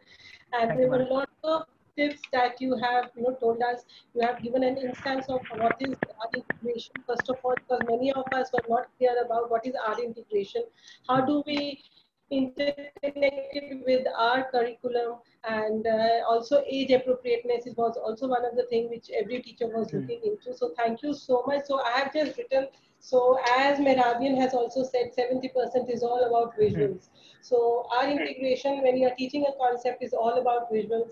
And there were a lot of tips that you have told us. You have given an instance of what is art integration, first of all, because many of us were not clear about what is art integration. How do we interconnect it with our curriculum, and also age appropriateness was also one of the things which every teacher was looking into. So thank you so much. So I have just written, so as Merabian has also said, 70% is all about visuals. So our integration, when you are teaching a concept, is all about visuals.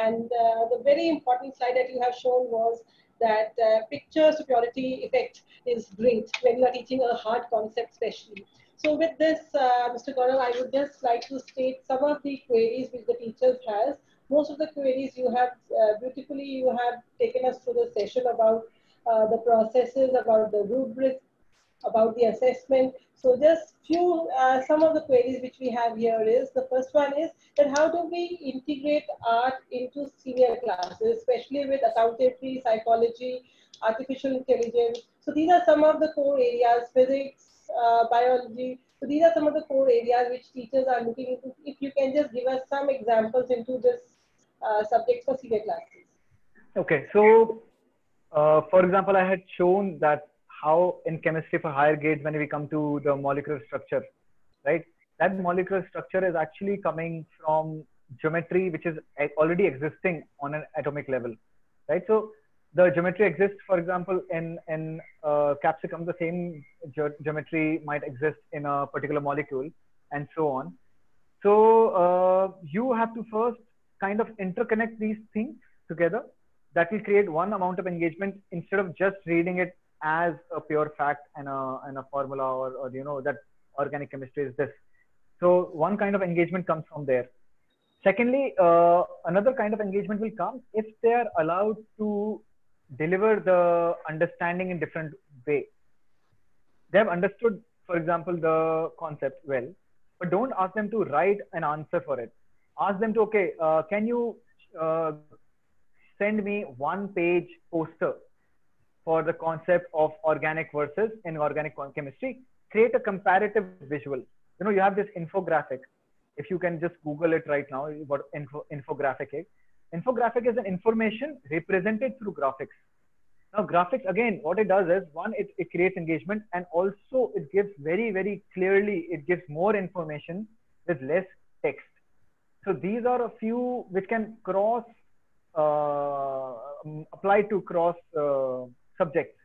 And the very important slide that you have shown was that picture superiority effect is great when you are teaching a hard concept especially. So with this, Mr. Gaurav, I would just like to state some of the queries which the teachers has. Most of the queries you have beautifully, you have taken us through the session about the processes, about the rubrics, about the assessment. So just some of the queries which we have here is, the first one is that how do we integrate art into senior classes, especially with accountancy, psychology, artificial intelligence. So these are some of the core areas, physics, biology. So these are some of the core areas which teachers are looking into. If you can just give us some examples into this subject for senior classes.
Okay, so for example, I had shown that how in chemistry for higher grades, when we come to the molecular structure, right? That molecular structure is actually coming from geometry, which is already existing on an atomic level, right? So the geometry exists, for example, in capsicum, the same geometry might exist in a particular molecule, and so on. So you have to first kind of interconnect these things together. That will create one amount of engagement instead of just reading it as a pure fact and a formula, or that organic chemistry is this. So one kind of engagement comes from there. Secondly, another kind of engagement will come if they are allowed to deliver the understanding in different way. They have understood, for example, the concept well, but don't ask them to write an answer for it. Ask them to, okay, can you send me one-page poster for the concept of organic versus inorganic chemistry? Create a comparative visual. You have this infographic. If you can just Google it right now, what infographic is. Infographic is an information represented through graphics. Now, graphics, again, what it does is, one, it creates engagement, and also it gives very, very clearly, it gives more information with less text. So these are a few which can apply to cross subjects,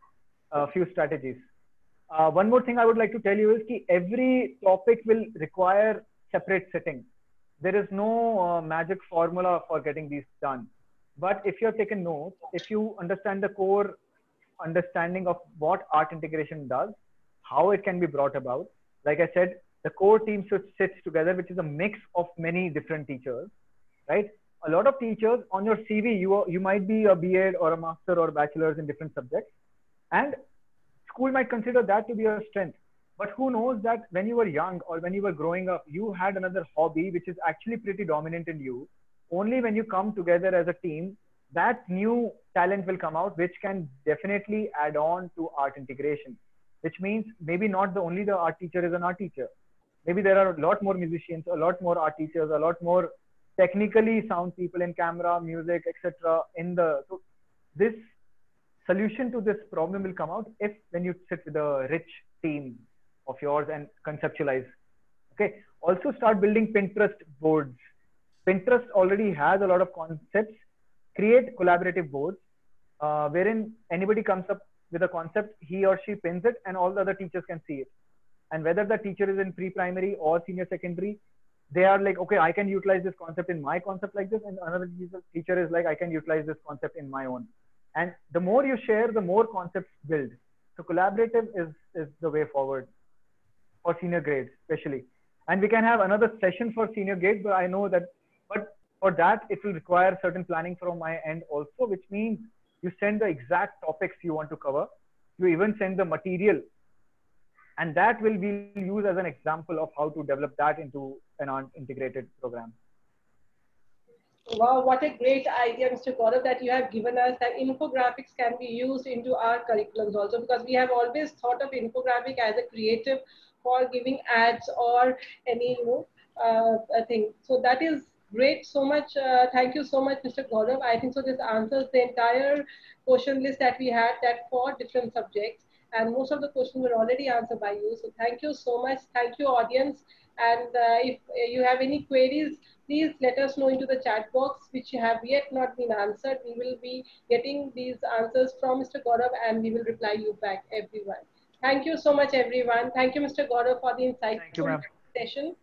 few strategies. One more thing I would like to tell you is that every topic will require separate setting. There is no magic formula for getting these done. But if you have taken notes, if you understand the core understanding of what art integration does, how it can be brought about, like I said, the core team should sit together, which is a mix of many different teachers, right? A lot of teachers on your CV, you might be a B.Ed or a master or bachelor's in different subjects, and school might consider that to be a strength. But who knows that when you were young or when you were growing up, you had another hobby which is actually pretty dominant in you. Only when you come together as a team, that new talent will come out, which can definitely add on to art integration. Which means maybe not only the art teacher is an art teacher. Maybe there are a lot more musicians, a lot more art teachers, a lot more technically sound people in camera, music, etc. So this solution to this problem will come out when you sit with a rich team of yours and conceptualize. Okay. Also start building Pinterest boards. Pinterest already has a lot of concepts. Create collaborative boards wherein anybody comes up with a concept, he or she pins it, and all the other teachers can see it. And whether the teacher is in pre-primary or senior secondary, they are like, okay, I can utilize this concept in my concept like this, and another teacher is like, I can utilize this concept in my own. And the more you share, the more concepts build. So collaborative is the way forward for senior grades, especially. And we can have another session for senior grades, but I know that, but For that, it will require certain planning from my end also, which means you send the exact topics you want to cover. You even send the material, and that will be used as an example of how to develop that into an integrated program.
Wow, what a great idea, Mr. Gaurav, that you have given us, that infographics can be used into our curriculums also, because we have always thought of infographic as a creative for giving ads or any, thing. So that is great. So much. Thank you so much, Mr. Gaurav. I think so this answers the entire question list that we had, that 4 different subjects. And most of the questions were already answered by you. So thank you so much. Thank you, audience. And if you have any queries, please let us know into the chat box, which have yet not been answered. We will be getting these answers from Mr. Gaurav, and we will reply you back, everyone. Thank you so much, everyone. Thank you, Mr. Gaurav, for the insightful session.